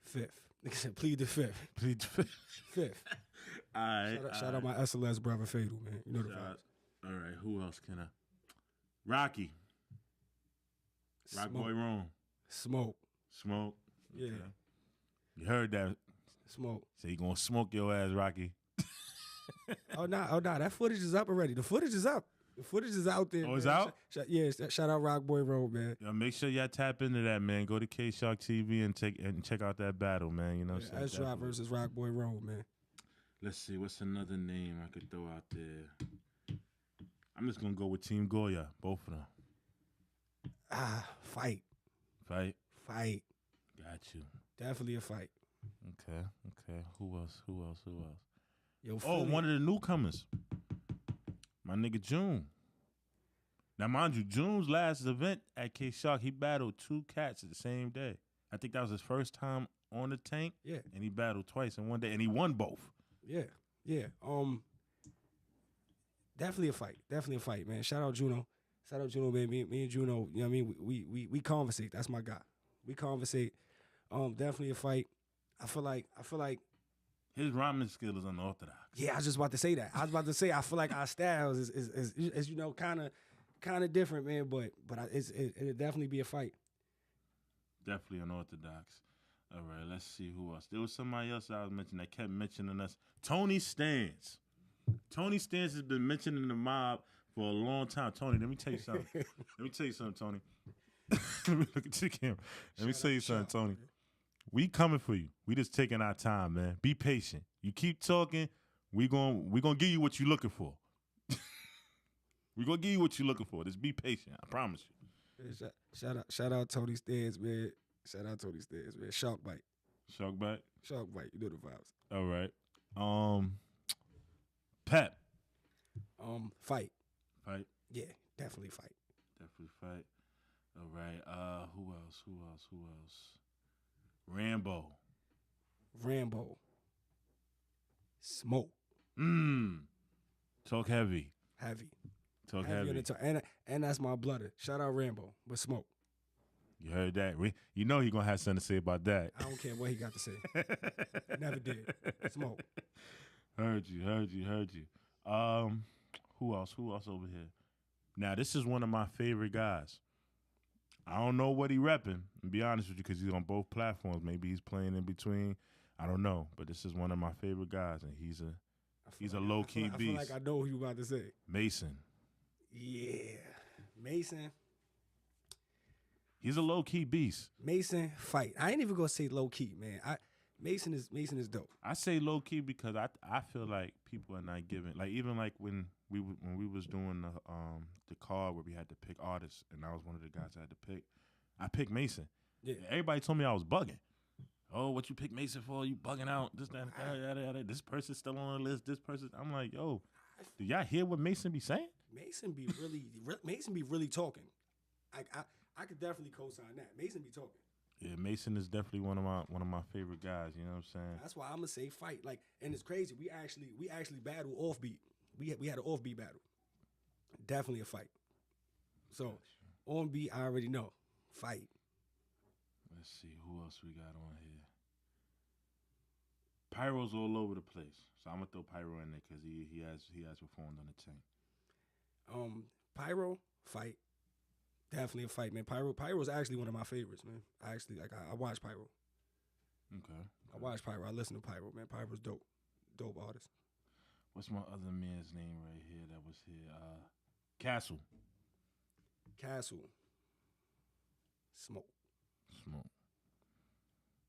Fifth. Nigga said plead the fifth. Plead the fifth. Fifth. All right. Shout out my SLS brother Fatal, man. You know the vibes. All right. Who else can I? Rocky. Rock Boy Rome. Smoke. Smoke. Yeah. Okay. You heard that. Smoke. So you gonna smoke your ass, Rocky. Oh nah, that footage is up already. The footage is up. The footage is out there. Oh, it's man. out? Yeah, shout out Rock Boy Road, man. Yo, make sure y'all tap into that, man. Go to K-SHARKTV and check out that battle, man. You know what I'm saying? S-Drop versus Rock Boy Road, man. Let's see, what's another name I could throw out there? I'm just gonna go with Team Goya, both of them. Fight. Fight. Got you. Definitely a fight. Okay. Who else? Yo, One of the newcomers. My nigga June. Now, mind you, June's last event at K-Shark, he battled 2 cats at the same day. I think that was his first time on the tank. Yeah. And he battled twice in one day, and he won both. Yeah. Definitely a fight, man. Shout out Juno, man. Me and Juno, you know what I mean? We conversate. That's my guy. We conversate. Definitely a fight. I feel like his rhyming skill is unorthodox. Yeah, I was just about to say that. I feel like our styles is you know, kind of different, man. But it'll definitely be a fight. Definitely unorthodox. All right, let's see who else. There was somebody else I was mentioning that kept mentioning us. Tony Stans. Tony Stans has been mentioning the mob for a long time. Tony, let me tell you something. Tony. Let me look at the camera. Let me tell you something, Tony. We coming for you. We just taking our time, man. Be patient. You keep talking, we gonna give you what you're looking for. We gonna give you what you're looking for. Just be patient. I promise you. Shout out Tony Stans, man. Shark bite. Shark bite. You know the vibes. All right. Pep. Fight. Fight. Yeah, definitely fight. All right. Who else? Rambo. Smoke. Talk heavy. Talk heavy. And that's my blooded. Shout out Rambo, but Smoke. You heard that? You know he gonna have something to say about that. I don't care what he got to say. Never did. Smoke. Heard you. Who else over here? Now, this is one of my favorite guys. I don't know what he repping, to be honest with you, because he's on both platforms. Maybe he's playing in between. I don't know. But this is one of my favorite guys, and he's a low-key beast. I feel like I know who you about to say. Mason. Yeah. Mason. He's a low-key beast. Mason, fight. I ain't even going to say low-key, man. Mason is dope. I say low-key because I feel like people are not giving, like even like when we was doing the card where we had to pick artists, and I was one of the guys I had to pick. I picked Mason. Yeah. Everybody told me I was bugging. Oh, what you pick Mason for? You bugging out. This, that, yada. This person's still on the list. This person. I'm like, yo, do y'all hear what Mason be saying? Mason be really talking. I could definitely co-sign that. Mason be talking. Yeah, Mason is definitely one of my favorite guys. You know what I'm saying? That's why I'm gonna say fight. Like, and it's crazy. We actually battle offbeat. We had an offbeat battle. Definitely a fight. So on beat, I already know. Fight. Let's see who else we got on here. Pyro's all over the place, so I'm gonna throw Pyro in there because he has performed on the tank. Pyro fight. Definitely a fight, man. Pyro is actually one of my favorites, man. I watch Pyro. Okay. I watch Pyro. I listen to Pyro, man. Pyro's dope. Dope artist. What's my other man's name right here that was here? Castle. Smoke.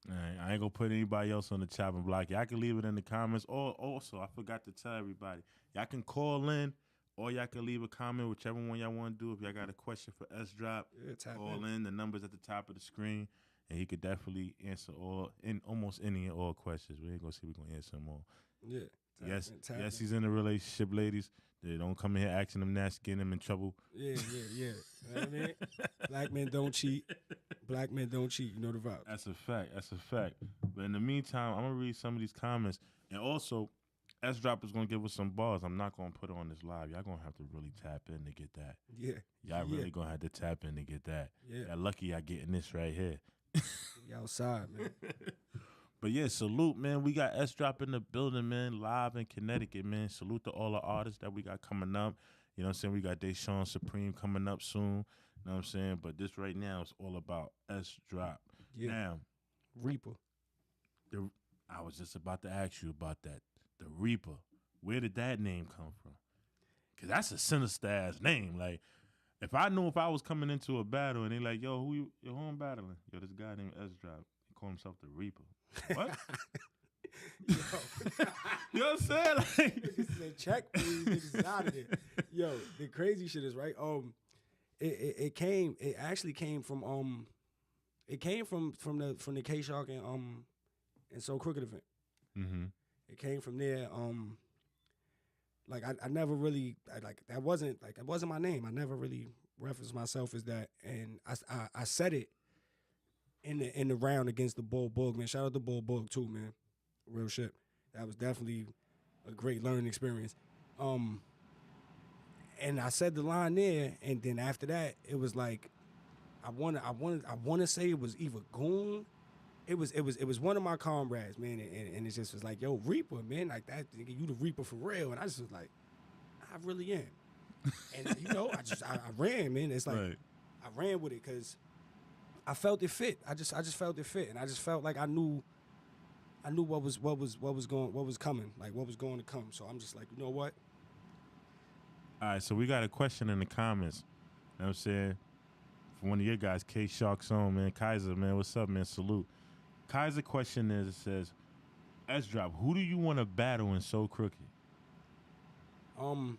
All right, I ain't gonna put anybody else on the chopping block. Y'all can leave it in the comments. Or also, I forgot to tell everybody, y'all can call in or y'all can leave a comment, whichever one y'all want to do. If y'all got a question for S-Drop, call in. The number's at the top of the screen, and he could definitely answer almost any and all questions. We ain't gonna see we're gonna answer them all. Yeah. Yes, he's in a relationship, ladies. They don't come in here asking him nasty, getting him in trouble. Yeah. You know what I mean? Black men don't cheat. You know the vibe. That's a fact. But in the meantime, I'm going to read some of these comments. And also, S-Drop is going to give us some bars. I'm not going to put it on this live. Y'all going to have to really tap in to get that. Yeah. Y'all really going to have to tap in to get that. Yeah. Y'all lucky y'all getting this right here. You outside, man. But yeah, salute, man. We got S-Drop in the building, man, live in Connecticut, man. Salute to all the artists that we got coming up. You know what I'm saying? We got Deshaun Supreme coming up soon. You know what I'm saying? But this right now is all about S-Drop. Yeah. Now, Reaper. I was just about to ask you about that. The Reaper. where did that name come from? Because that's a sinister ass name. Like, if I knew if I was coming into a battle and they like, yo, who I'm battling? Yo, this guy named S-Drop. He called himself the Reaper. What? Yo. You know what I'm saying? Like, Niggas said, check please, niggas out of there. Yo, the crazy shit is right. It actually came from the K-Shark and So Crooked event. mm-hmm. It came from there. Like I never really that wasn't my name. I never really referenced myself as that, and I said it in the round against the Bull Bug, man. Shout out to Bull Bug too, man. Real shit. That was definitely a great learning experience. And I said the line there, and then after that, it was like I want to say it was either Goon. It was one of my comrades, man, and it just was like, yo, Reaper, man, like that, nigga, you the Reaper for real. And I just was like, I really am. And you know, I ran, man. It's like Right. I ran with it because I felt it fit. I just felt it fit, and I just felt like I knew what was coming, like what was going to come. So I'm just like, you know what? All right, so we got a question in the comments. You know what I'm saying? From one of your guys, K-Shark's on, man. Kaiser, man, what's up, man? Salute. Kaiser question is, it says, S-Drop, who do you want to battle in So Crooked? And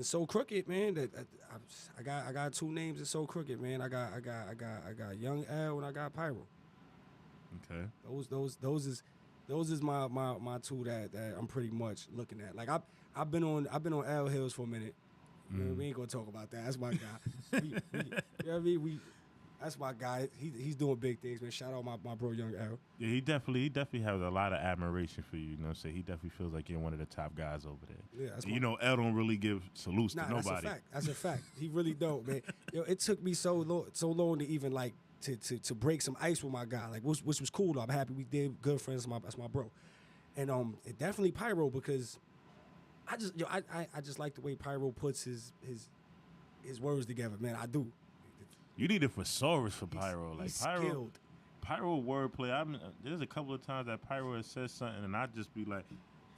So Crooked, man, I got two names in So Crooked, man. I got Young L and I got Pyro. Okay. Those is my two that I'm pretty much looking at. Like I've been on L Hills for a minute. You know, we ain't gonna talk about that. That's my guy. You know what I mean? That's my guy. He's doing big things, man. Shout out my bro Young L. Yeah, he definitely has a lot of admiration for you. You know what I'm saying? He definitely feels like you're one of the top guys over there. Yeah, that's and you know, L don't really give salutes to nobody. That's a fact. He really don't, man. Yo, it took me so long to even like to break some ice with my guy, like which was cool. Though. I'm happy we did good friends. That's my bro, and it definitely Pyro because I just like the way Pyro puts his words together, man. I do. You need a thesaurus for Pyro. Like he's Pyro, skilled. Pyro wordplay. There's a couple of times that Pyro has said something, and I just be like,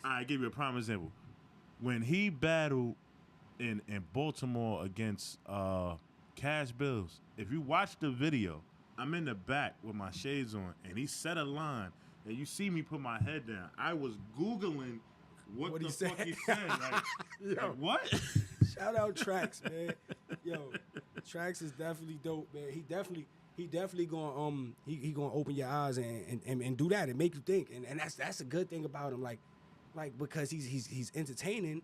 I give you a prime example. When he battled in Baltimore against Cash Bills, if you watch the video, I'm in the back with my shades on, and he said a line, and you see me put my head down. I was Googling what the fuck he said. Like what? Shout out Trax, man. Yo, Trax is definitely dope, man. He definitely gonna he gonna open your eyes and do that and make you think. And that's a good thing about him, like because he's entertaining,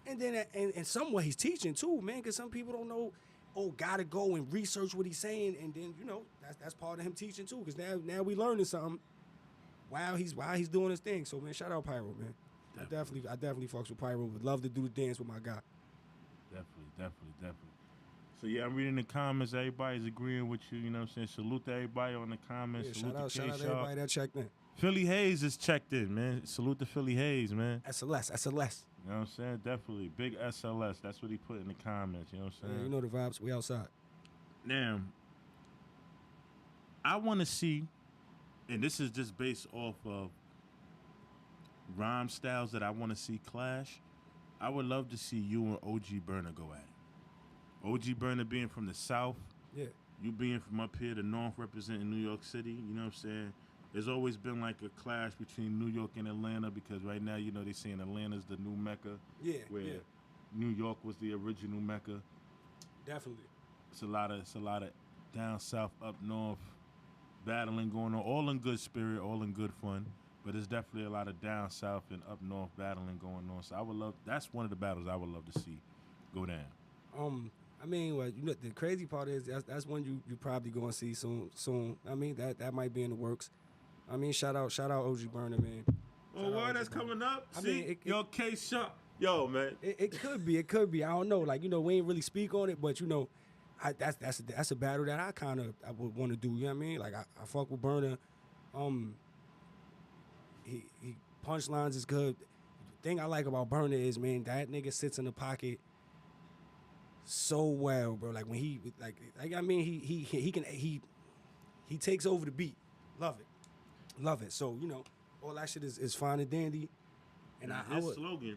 and then in some way he's teaching too, man. Because some people don't know. Oh, gotta go and research what he's saying, and then you know that's part of him teaching too. Because now we learning something while he's doing his thing. So man, shout out Pyro, man. I definitely fucks with Pyro. Would love to do the dance with my guy. Definitely. So yeah, I'm reading the comments. Everybody's agreeing with you. You know what I'm saying? Salute to everybody on the comments. Yeah, Salute shout out to everybody that checked in. Philly Hayes is checked in, man. Salute to Philly Hayes, man. SLS. You know what I'm saying? Definitely. Big SLS. That's what he put in the comments. You know what I'm saying? Yeah, you know the vibes. We outside. Now, I want to see, and this is just based off of rhyme styles that I want to see clash. I would love to see you and OG Burner go at it. OG Burner being from the South. Yeah. You being from up here, the North, representing New York City. You know what I'm saying? There's always been like a clash between New York and Atlanta because right now, you know, they're saying Atlanta's the new Mecca. Yeah. Where yeah. New York was the original Mecca. Definitely. It's a lot of down south, up north battling going on, all in good spirit, all in good fun. But there's definitely a lot of down south and up north battling going on. So that's one of the battles I would love to see go down. I mean, well, you know, the crazy part is that's one you probably gonna see soon. I mean, that might be in the works. I mean, shout out OG Burner, man. Oh, word that's coming up. I See, mean, yo, K-Shark. Yo, man. It could be. I don't know. Like, you know, we ain't really speak on it, but you know, that's a battle that I would want to do. You know what I mean? Like, I fuck with Burner. He punchlines is good. The thing I like about Burner is, man, that nigga sits in the pocket so well, bro. Like when he I mean, he takes over the beat. Love it. So, you know, all that shit is fine and dandy. And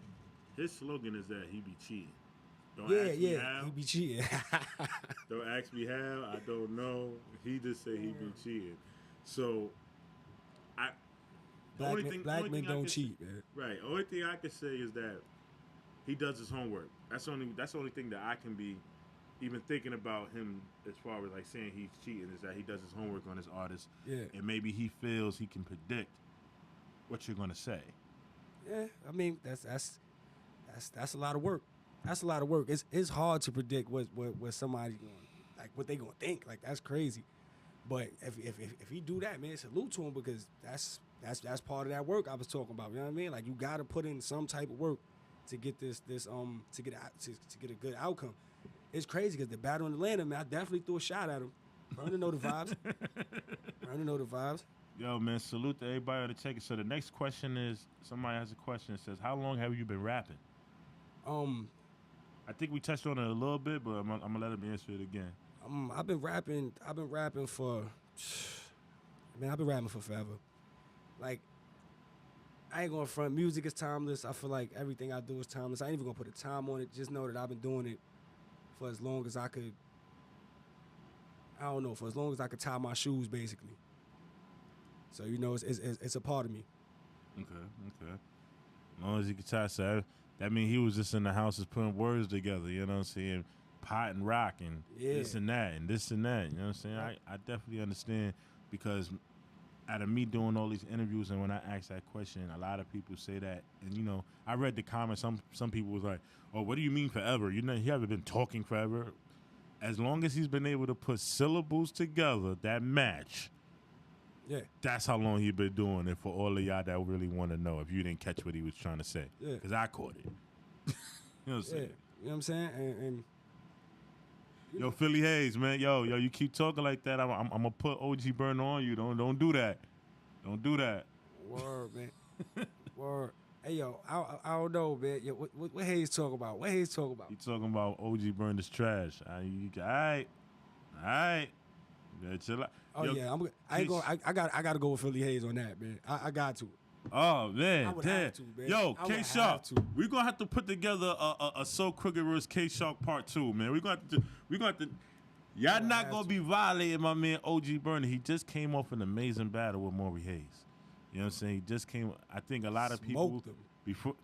his slogan is that he be cheating. Don't yeah, ask me yeah, how. he be cheating. Don't ask me how. I don't know. He just say he be cheating. So, Black men don't cheat, man. Right. Only thing I can say is that he does his homework. That's the only thing that I can be even thinking about him as far as like saying he's cheating is that he does his homework on his artist. Yeah. And maybe he feels he can predict what you're gonna say. Yeah, I mean that's a lot of work. That's a lot of work. It's hard to predict what somebody's going, like what they gonna think. Like that's crazy. But if he do that, man, salute to him because that's part of that work I was talking about. You know what I mean? Like you got to put in some type of work to get to get a good outcome. It's crazy because the battle in Atlanta, man, I definitely threw a shot at him. Burner know the vibes. Burner know the vibes. Yo, man, salute to everybody on the check. So the next question is, somebody has a question that says, how long have you been rapping? I think we touched on it a little bit, but I'm gonna let him answer it again. I've been rapping for forever. Like, I ain't gonna front. Music is timeless. I feel like everything I do is timeless. I ain't even gonna put a time on it. Just know that I've been doing it for as long as I could. I don't know, for as long as I could tie my shoes, basically. So you know, it's a part of me. Okay. As long as you can tie, so that means he was just in the house just putting words together. You know what I'm saying? Pot and rock and this and that and this and that. You know what I'm saying? I definitely understand because out of me doing all these interviews and when I ask that question, a lot of people say that. And, you know, I read the comments. Some people was like, oh, what do you mean forever? You know, he haven't been talking forever. As long as he's been able to put syllables together that match, yeah, that's how long he been doing it for all of y'all that really want to know if you didn't catch what he was trying to say. Yeah. Because I caught it. You know what I'm saying? You know what I'm saying? And yo, Philly Hayes, man. Yo, you keep talking like that. I'm gonna put OG Burner on you. Don't do that. Don't do that. Word, man. Word. Hey, yo, I don't know, man. Yo, what Hayes talking about? What Hayes talking about? You talking about OG Burner's trash? All right. Yeah, chill out. Oh yo, yeah, I got to go with Philly Hayes on that, man. I got to. Oh man, I would have to, man. Yo, I would K-Shark, have to. we're gonna have to put together a So Crooked vs. K-Shark Part 2, man. We're gonna have to. Y'all not gonna be violating my man OG Burner. He just came off an amazing battle with Maury Hayes. You know what I'm saying? He just came. I think a lot of people Smoked him. before.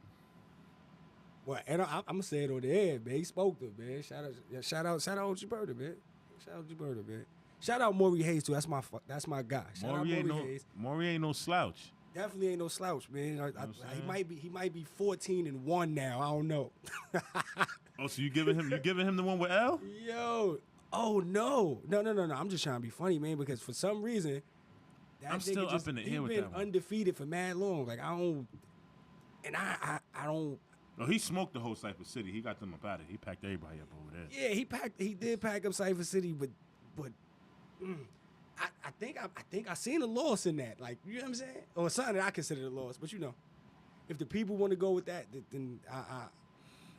Well, and I'm gonna say it on the air, man. He spoke to him, man. Shout out OG Burner, man. Shout out OG Burner, man. Shout out Maury Hayes too. That's my guy. Shout out Maury Hayes. Maury ain't no slouch. Definitely ain't no slouch, man. He might be 14-1 now. I don't know. Oh, so you giving him the one with L? Yo, oh no. I'm just trying to be funny, man, because for some reason I'm still up in the air with that one. He's been undefeated for mad long. Like I don't. No, he smoked the whole Cypher City. He got them up out of it. He packed everybody up over there. Yeah, he did pack up Cypher City, but I think I seen a loss in that. Like, you know what I'm saying? Or something that I consider a loss. But you know, if the people want to go with that, then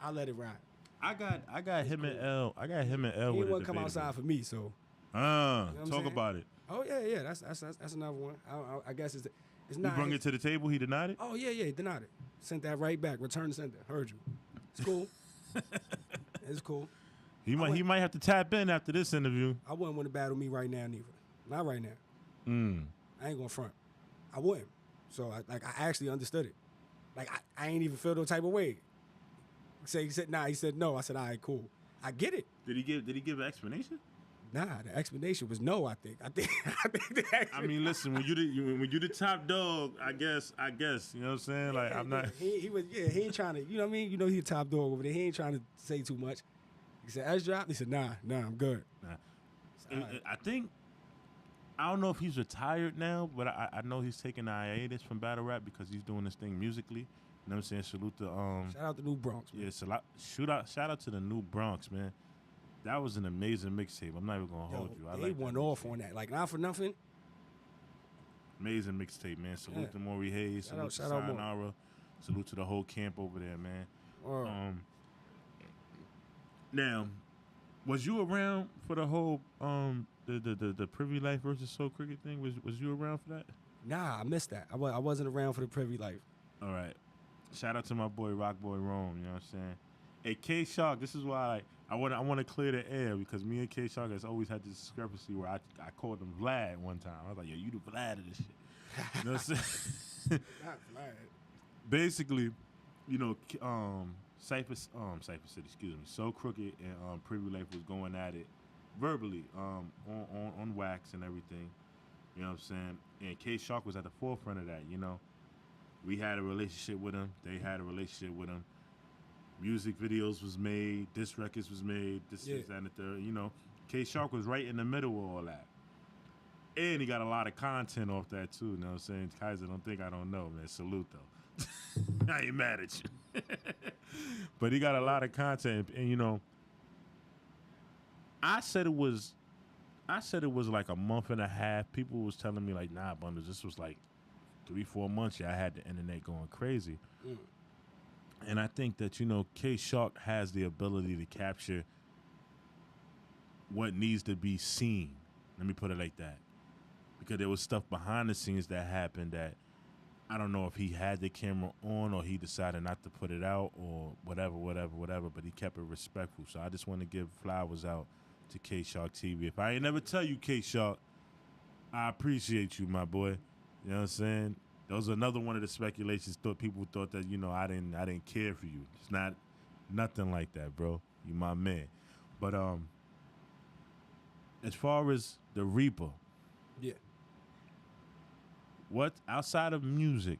I'll let it ride. I got him and L. I got him and L. He with wouldn't come outside for me, so. You know what I'm talk saying? about it. Oh yeah. That's another one. I guess it's not. You brought it to the table. He denied it. Oh yeah, he denied it. Sent that right back. Return to sender. Heard you. It's cool. It's cool. He might have to tap in after this interview. I wouldn't want to battle me right now, neither. Not right now. I ain't gonna front. I wouldn't. So I actually understood it. Like I ain't even feel no type of way. He said nah. He said no. I said all right, cool. I get it. Did he give an explanation? Nah, the explanation was no. I think the explanation. I mean, listen, when you the top dog, I guess, you know what I'm saying? Like I'm not. He ain't trying to. You know what I mean? You know he the top dog over there. He ain't trying to say too much. He said S drop. He said nah, I'm good. Nah. I don't know if he's retired now, but I know he's taking a hiatus from battle rap because he's doing this thing musically. You know what I'm saying? Salute to shout out to New Bronx. Man. Yeah, shout out to the New Bronx, man. That was an amazing mixtape. I'm not even gonna hold you. They went off on that. Like not for nothing. Amazing mixtape, man. Salute to Maury Hayes. Salute to shout out Sayonara. Salute to the whole camp over there, man. Now, was you around for the whole the Privy Life versus So Crooked thing? Was you around for that? Nah, I missed that. I wasn't around for the Privy Life. All right. Shout out to my boy Rock Boy Rome. You know what I'm saying? Hey, K-Shark, this is why I want to clear the air because me and K-Shark has always had this discrepancy where I called him Vlad one time. I was like, yo, you the Vlad of this shit. You know what I'm saying? Not Vlad. Basically, you know, Cypher City, excuse me, So Crooked and Privy Life was going at it verbally on wax and everything. You know what I'm saying? And K-Shark was at the forefront of that, you know. We had a relationship with him. They had a relationship with him. Music videos was made. Disc records was made. This, that, and the third. You know, K-Shark was right in the middle of all that. And he got a lot of content off that, too. You know what I'm saying? Kaiser, don't think I don't know, man. Salute, though. I ain't mad at you. But he got a lot of content. And, you know, I said it was like a month and a half. People was telling me, like, nah, Bundles, this was like 3-4 months. Yeah, I had the internet going crazy. And I think that, you know, K-Shark has the ability to capture what needs to be seen. Let me put it like that. Because there was stuff behind the scenes that happened that I don't know if he had the camera on or he decided not to put it out or whatever, but he kept it respectful. So I just want to give flowers out to K-SHARKTV. If I ain't never tell you, K-Shark, I appreciate you, my boy. You know what I'm saying? That was another one of the speculations. People thought that, you know, I didn't care for you. It's not nothing like that, bro. You my man. But as far as the Reaper, what outside of music,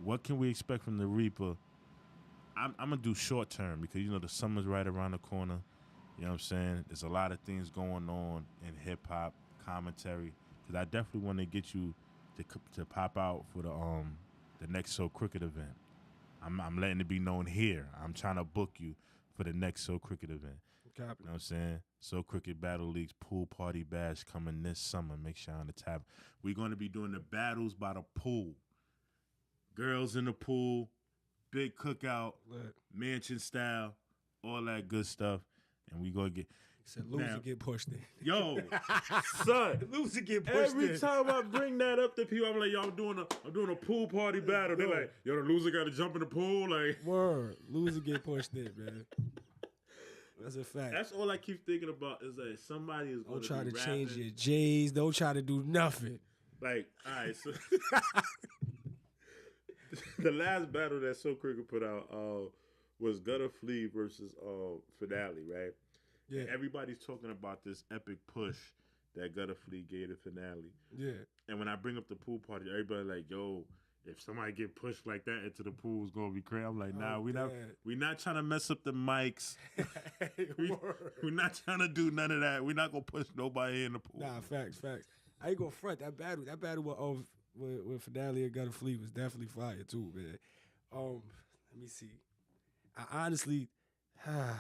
what can we expect from the Reaper? I'm gonna do short term because you know the summer's right around the corner. You know what I'm saying? There's a lot of things going on in hip hop commentary. Because I definitely want to get you to pop out for the next So Crooked event. I'm letting it be known here. I'm trying to book you for the next So Crooked event. Copy. You know what I'm saying? So Crooked Battle League's pool party bash coming this summer. Make sure you're on the tab. We're going to be doing the battles by the pool. Girls in the pool, big cookout, mansion style, all that good stuff. And we going to get... Said loser get pushed in. Yo, son. Loser get pushed in. Every time I bring that up to people, I'm like, yo, I'm doing a pool party battle. They're like, yo, the loser got to jump in the pool. Like, word. Loser get pushed in, man. That's a fact. That's all I keep thinking about is that somebody is going to Don't try to rapping. change your J's. Don't try to do nothing. Like, all right, so the last battle that So Crooked put out was Gutter Flea versus Finale, right? Yeah. And everybody's talking about this epic push that Gutter Flea gave to Finale. Yeah. And when I bring up the pool party, everybody like, yo, if somebody get pushed like that into the pool, it's gonna be crazy. I'm like, nah, we not trying to mess up the mics. We're not trying to do none of that. We're not gonna push nobody in the pool. Nah, facts. I ain't gonna front that battle with Finale and Gutter Flea was definitely fire too, man. Let me see. I honestly, I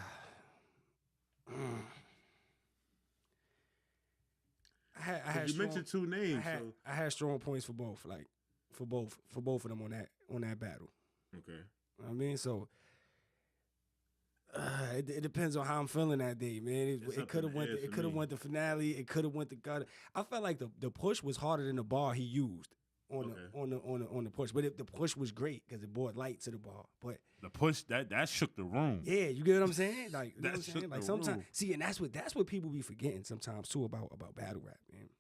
had you mentioned two names. I had strong points for both, like for both of them on that battle. Okay. You know what I mean, so it depends on how I'm feeling that day, man. It could have went the Finale. It could have went the Gutter. I felt like the push was harder than the bar he used on the push, but the push was great because it brought light to the bar. But the push that shook the room. Yeah, you get what I'm saying? Like, you know what I'm saying? Shook Like the sometimes, room. see, and that's what people be forgetting sometimes too about battle rap, man.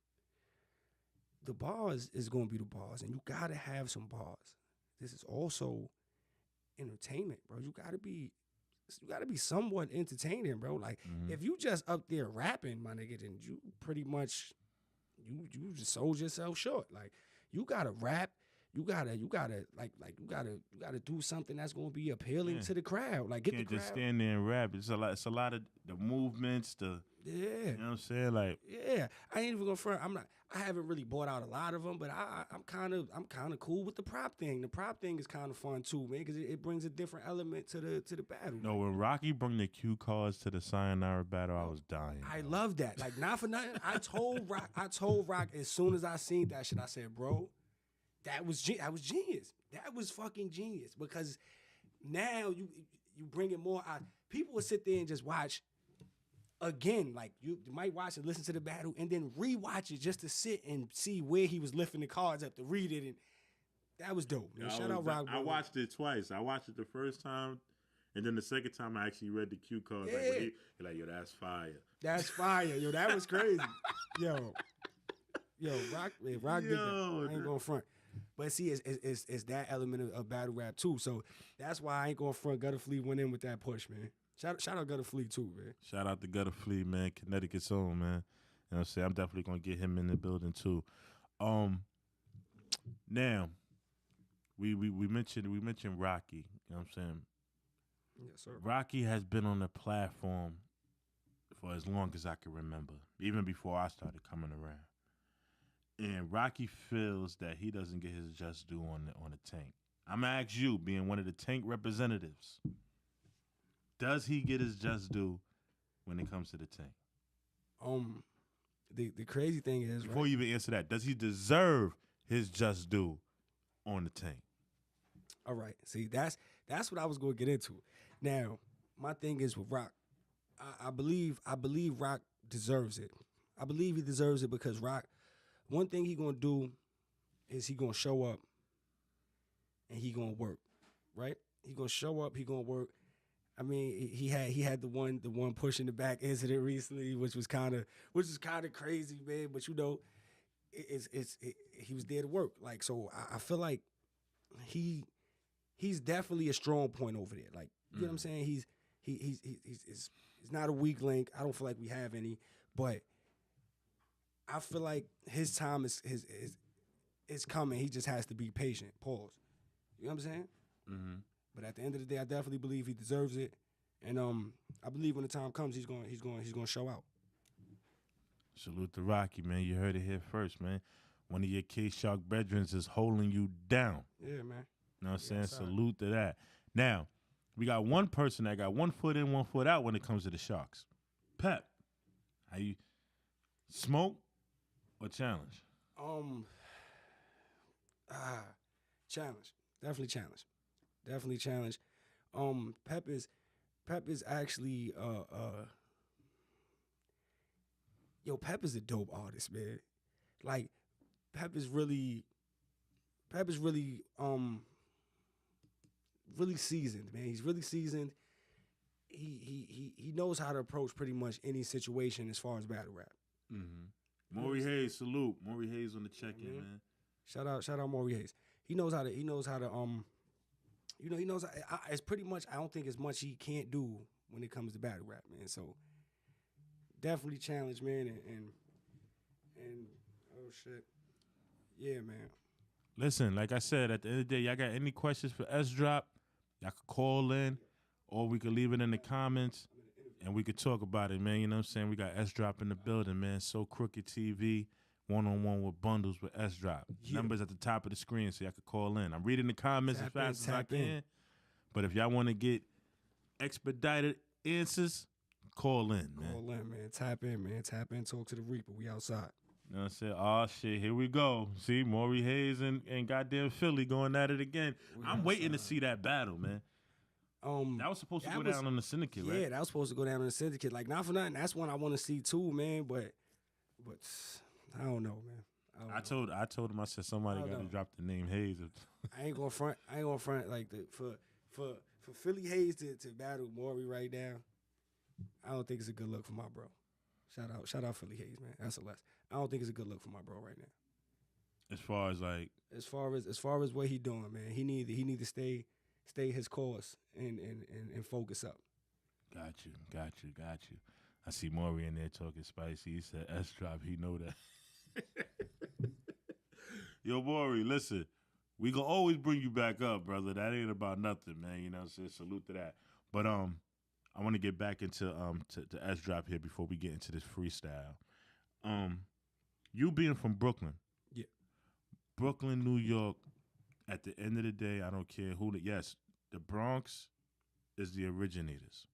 The bars is gonna be the bars, and you gotta have some bars. This is also entertainment, bro. You gotta be somewhat entertaining, bro. Like if you just up there rapping, my nigga, then you pretty much you just sold yourself short. Like you gotta rap. You gotta do something that's gonna be appealing to the crowd. Like get you can't the crowd. just stand there and rap. It's a lot of the movements, you know what I'm saying? Like I ain't even gonna front. I haven't really bought out a lot of them, but I'm kind of cool with the prop thing. The prop thing is kind of fun too, man, because it brings a different element to the battle. No, when Rocky brought the cue cards to the Sayonara battle, I was dying. I love that. Like not for nothing. I told Rock as soon as I seen that shit, I said, bro, that was genius. That was fucking genius because now you bring it more out. People will sit there and just watch again. Like you might watch and listen to the battle and then rewatch it just to sit and see where he was lifting the cards up to read it. And That was dope, man. Yeah, Shout out Rock. I watched it twice. I watched it the first time, and then the second time I actually read the cue cards. Yeah. Like, you're like, yo, that's fire. That's fire, yo. That was crazy, yo. Rock did that. I ain't going front. But see, it's that element of battle rap too. So that's why I ain't going front. Gutter Fleet went in with that push, man. Shout out Gutter Fleet too, man. Shout out to Gutter Fleet, man. Connecticut's own, man. You know what I'm saying? I'm definitely gonna get him in the building too. Now, we mentioned Rocky. You know what I'm saying? Yes, sir. Rocky has been on the platform for as long as I can remember, even before I started coming around. And Rocky feels that he doesn't get his just due on the tank. I'm gonna ask you, being one of the tank representatives, does he get his just due when it comes to the tank? The crazy thing is, before you even answer that, does he deserve his just due on the tank? All right. See, that's what I was going to get into. Now, my thing is with Rock, I believe Rock deserves it. I believe he deserves it because Rock, one thing he going to do is he going to show up and he going to work, right? He going to show up, he going to work. I mean, he had the one pushing the back incident recently, which was kind of crazy, man. But you know, he was there to work. Like, so I feel like he's definitely a strong point over there. Like, you know what I'm saying? He's not a weak link. I don't feel like we have any, but I feel like his time is coming. He just has to be patient. Pause. You know what I'm saying? Mm-hmm. But at the end of the day, I definitely believe he deserves it, and I believe when the time comes, he's going to show out. Salute to Rocky, man. You heard it here first, man. One of your K-Shark brethrens is holding you down. Yeah, man. You know what I'm saying? Salute to that. Now, we got one person that got 1 foot in, 1 foot out when it comes to the Sharks. Pep, how you smoke or challenge? Challenge. Definitely challenge. Definitely challenge. Pep is actually Pep is a dope artist, man. Like Pep is really really seasoned, man. He's really seasoned. He knows how to approach pretty much any situation as far as battle rap. Mm-hmm. Maury Hayes, salute. Maury Hayes on the check-in, man. Shout out Maury Hayes. He knows how to it's pretty much, I don't think as much he can't do when it comes to battle rap, man. So definitely challenge, man, and oh shit. Yeah, man. Listen, like I said, at the end of the day, y'all got any questions for S-Drop, y'all could call in, or we could leave it in the comments, and we could talk about it, man. You know what I'm saying? We got S-Drop in the building, man. SOCROOKED TV, one-on-one with bundles with S-Drop. Yeah. Numbers at the top of the screen so y'all could call in. I'm reading the comments as fast as I can, but if y'all want to get expedited answers, call in, man. Call in, man. Tap in, man. Tap in, talk to the Reaper. We outside. You know what I'm saying? Oh, shit, here we go. See, Maury Hayes and goddamn Philly going at it again. I'm waiting to see that battle, man. That was supposed to go down on the Syndicate, right? Yeah, that was supposed to go down on the Syndicate. Like, not for nothing. That's one I want to see too, man. But I don't know, man. I told him, I said, somebody got to drop the name Hayes. I ain't gonna front like for Philly Hayes to battle Maury right now. I don't think it's a good look for my bro. Shout out Philly Hayes, man. That's a less. I don't think it's a good look for my bro right now. As far as what he doing, man, he need to stay his course and focus up. Got you. I see Maury in there talking spicy. He said S-Drop, he know that. Yo, Maury, listen, we gonna always bring you back up, brother. That ain't about nothing, man. You know what I'm saying? Salute to that. But I want to get back into to S-Drop here before we get into this freestyle. You being from Brooklyn. Yeah. Brooklyn, New York, at the end of the day, I don't care who the Bronx is the originators.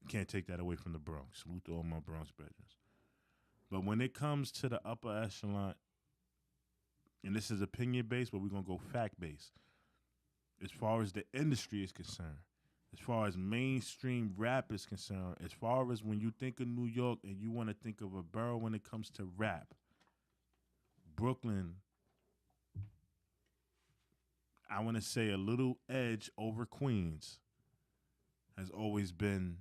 Can't take that away from the Bronx. Salute to all my Bronx brothers. But when it comes to the upper echelon, and this is opinion-based, but we're going to go fact-based, as far as the industry is concerned, as far as mainstream rap is concerned, as far as when you think of New York and you want to think of a borough when it comes to rap, Brooklyn I want to say a little edge over Queens has always been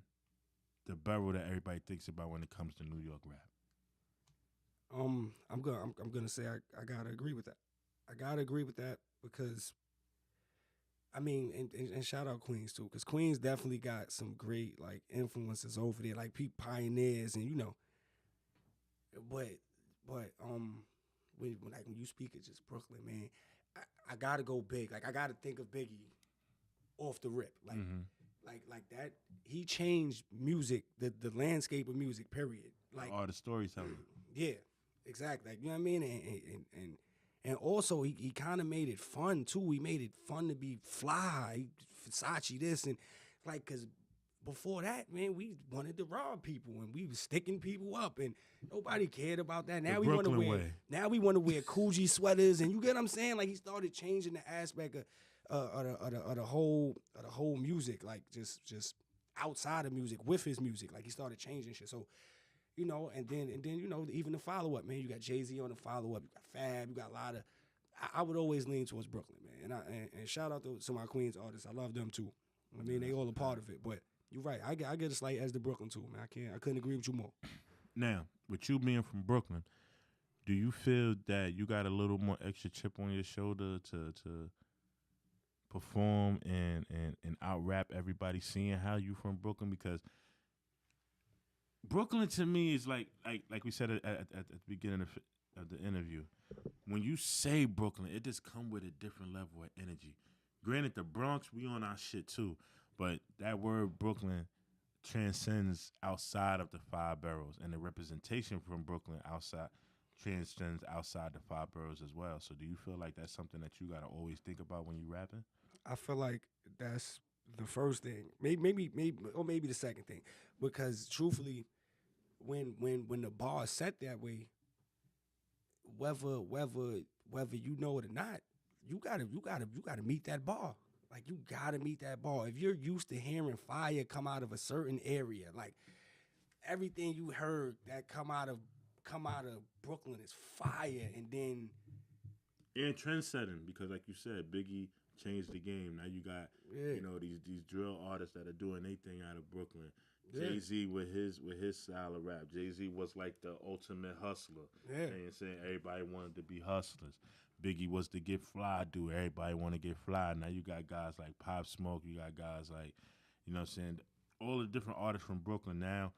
the borough that everybody thinks about when it comes to New York rap. I'm gonna say I gotta agree with that. I gotta agree with that because, I mean, and shout out Queens too, because Queens definitely got some great like influences over there, like pioneers, and but when you speak of just Brooklyn, man, I gotta go big. Like I gotta think of Biggie off the rip, like that. He changed music, the landscape of music. Period. Like All the storytelling. Yeah, exactly. Like, you know what I mean? And also he kind of made it fun too. He made it fun to be fly, Versace this, and like, cause before that, man, we wanted to rob people and we was sticking people up, and nobody cared about that. Now we want to Brooklyn wear way. now we want to wear Coogee sweaters, and you get what I'm saying? Like he started changing the aspect of the whole music, like just outside of music with his music. Like he started changing shit. So, and then even the follow up, man. You got Jay-Z on the follow up. You got Fab. You got a lot of. I would always lean towards Brooklyn, man. And shout out to my Queens artists. I love them too. I mean, they all a part of it. But you're right. I get a slight edge to Brooklyn too, man. I couldn't agree with you more. Now, with you being from Brooklyn, do you feel that you got a little more extra chip on your shoulder to perform and out rap everybody seeing how you from Brooklyn? Because Brooklyn to me is like we said at the beginning of the interview. When you say Brooklyn, it just come with a different level of energy. Granted, the Bronx, we on our shit too, but that word Brooklyn transcends outside of the five boroughs, and the representation from Brooklyn transcends outside the five boroughs as well. So do you feel like that's something that you gotta always think about when you rapping? I feel like that's the first thing, maybe the second thing, because truthfully, when the bar is set that way, whether you know it or not, you gotta meet that bar. Like you gotta meet that bar. If you're used to hearing fire come out of a certain area, like everything you heard that come out of Brooklyn is fire, and then and trendsetting, because like you said, Biggie changed the game. Now you got these drill artists that are doing their thing out of Brooklyn. Yeah. Jay-Z with his style of rap. Jay-Z was like the ultimate hustler. Yeah. Saying everybody wanted to be hustlers. Biggie was the get fly dude. Everybody want to get fly. Now you got guys like Pop Smoke. You got guys like, you know what I'm saying, all the different artists from Brooklyn now.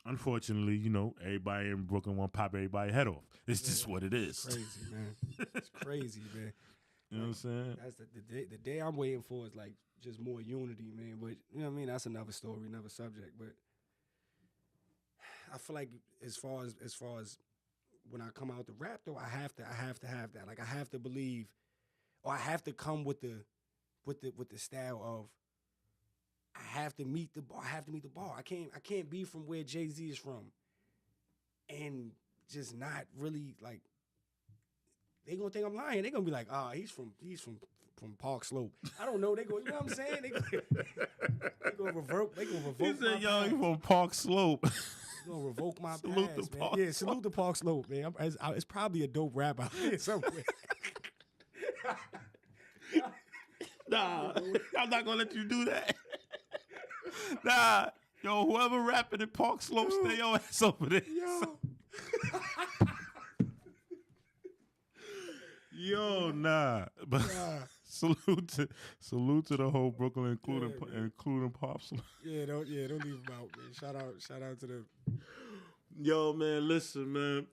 Unfortunately, everybody in Brooklyn want to pop everybody's head off. It's just what it is. It's crazy, man. It's crazy, man. You know what I'm saying? That's the day I'm waiting for is like just more unity, man. But you know what I mean? That's another story, another subject. But I feel like as far as when I come out to rap though, I have to have that. Like I have to believe, or I have to come with the style of I have to meet the bar. I can't be from where Jay-Z is from and just not really like. They gonna think I'm lying. They gonna be like, he's from Park Slope. I don't know. They go, you know what I'm saying? They gonna revoke. They gonna revoke. He said, "Yo, you from Park Slope." You gonna revoke my Salute past, the man. Park Yeah, salute the Park Slope, man. It's probably a dope rap out there somewhere. Nah, I'm not gonna let you do that. Nah, yo, whoever rapping in Park Slope, stay your ass over there. Yo. Yo, nah. But salute to the whole Brooklyn, including Pop Slope. Yeah, don't leave him out, man. Shout out to them. Yo, man, listen, man.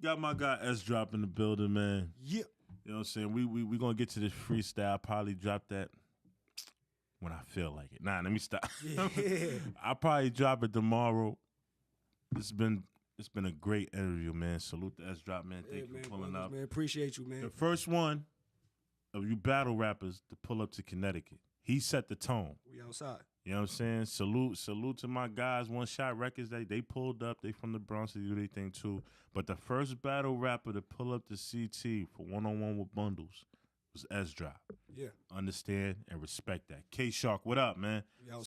Got my guy S Drop in the building, man. Yeah. You know what I'm saying? We gonna get to this freestyle. I'll probably drop that when I feel like it. Nah, let me stop. Yeah. I'll probably drop it tomorrow. It's been a great interview, man. Salute to S Drop, man. Thank you for pulling up. Man, appreciate you, man. The first one of you battle rappers to pull up to Connecticut. He set the tone. We outside. You know what I'm saying? Salute to my guys, One Shot Records. They pulled up. They from the Bronx. They do their thing too. But the first battle rapper to pull up to CT for one-on-one with Bundles was S Drop. Yeah. Understand and respect that. K-Shark, what up, man? We outside.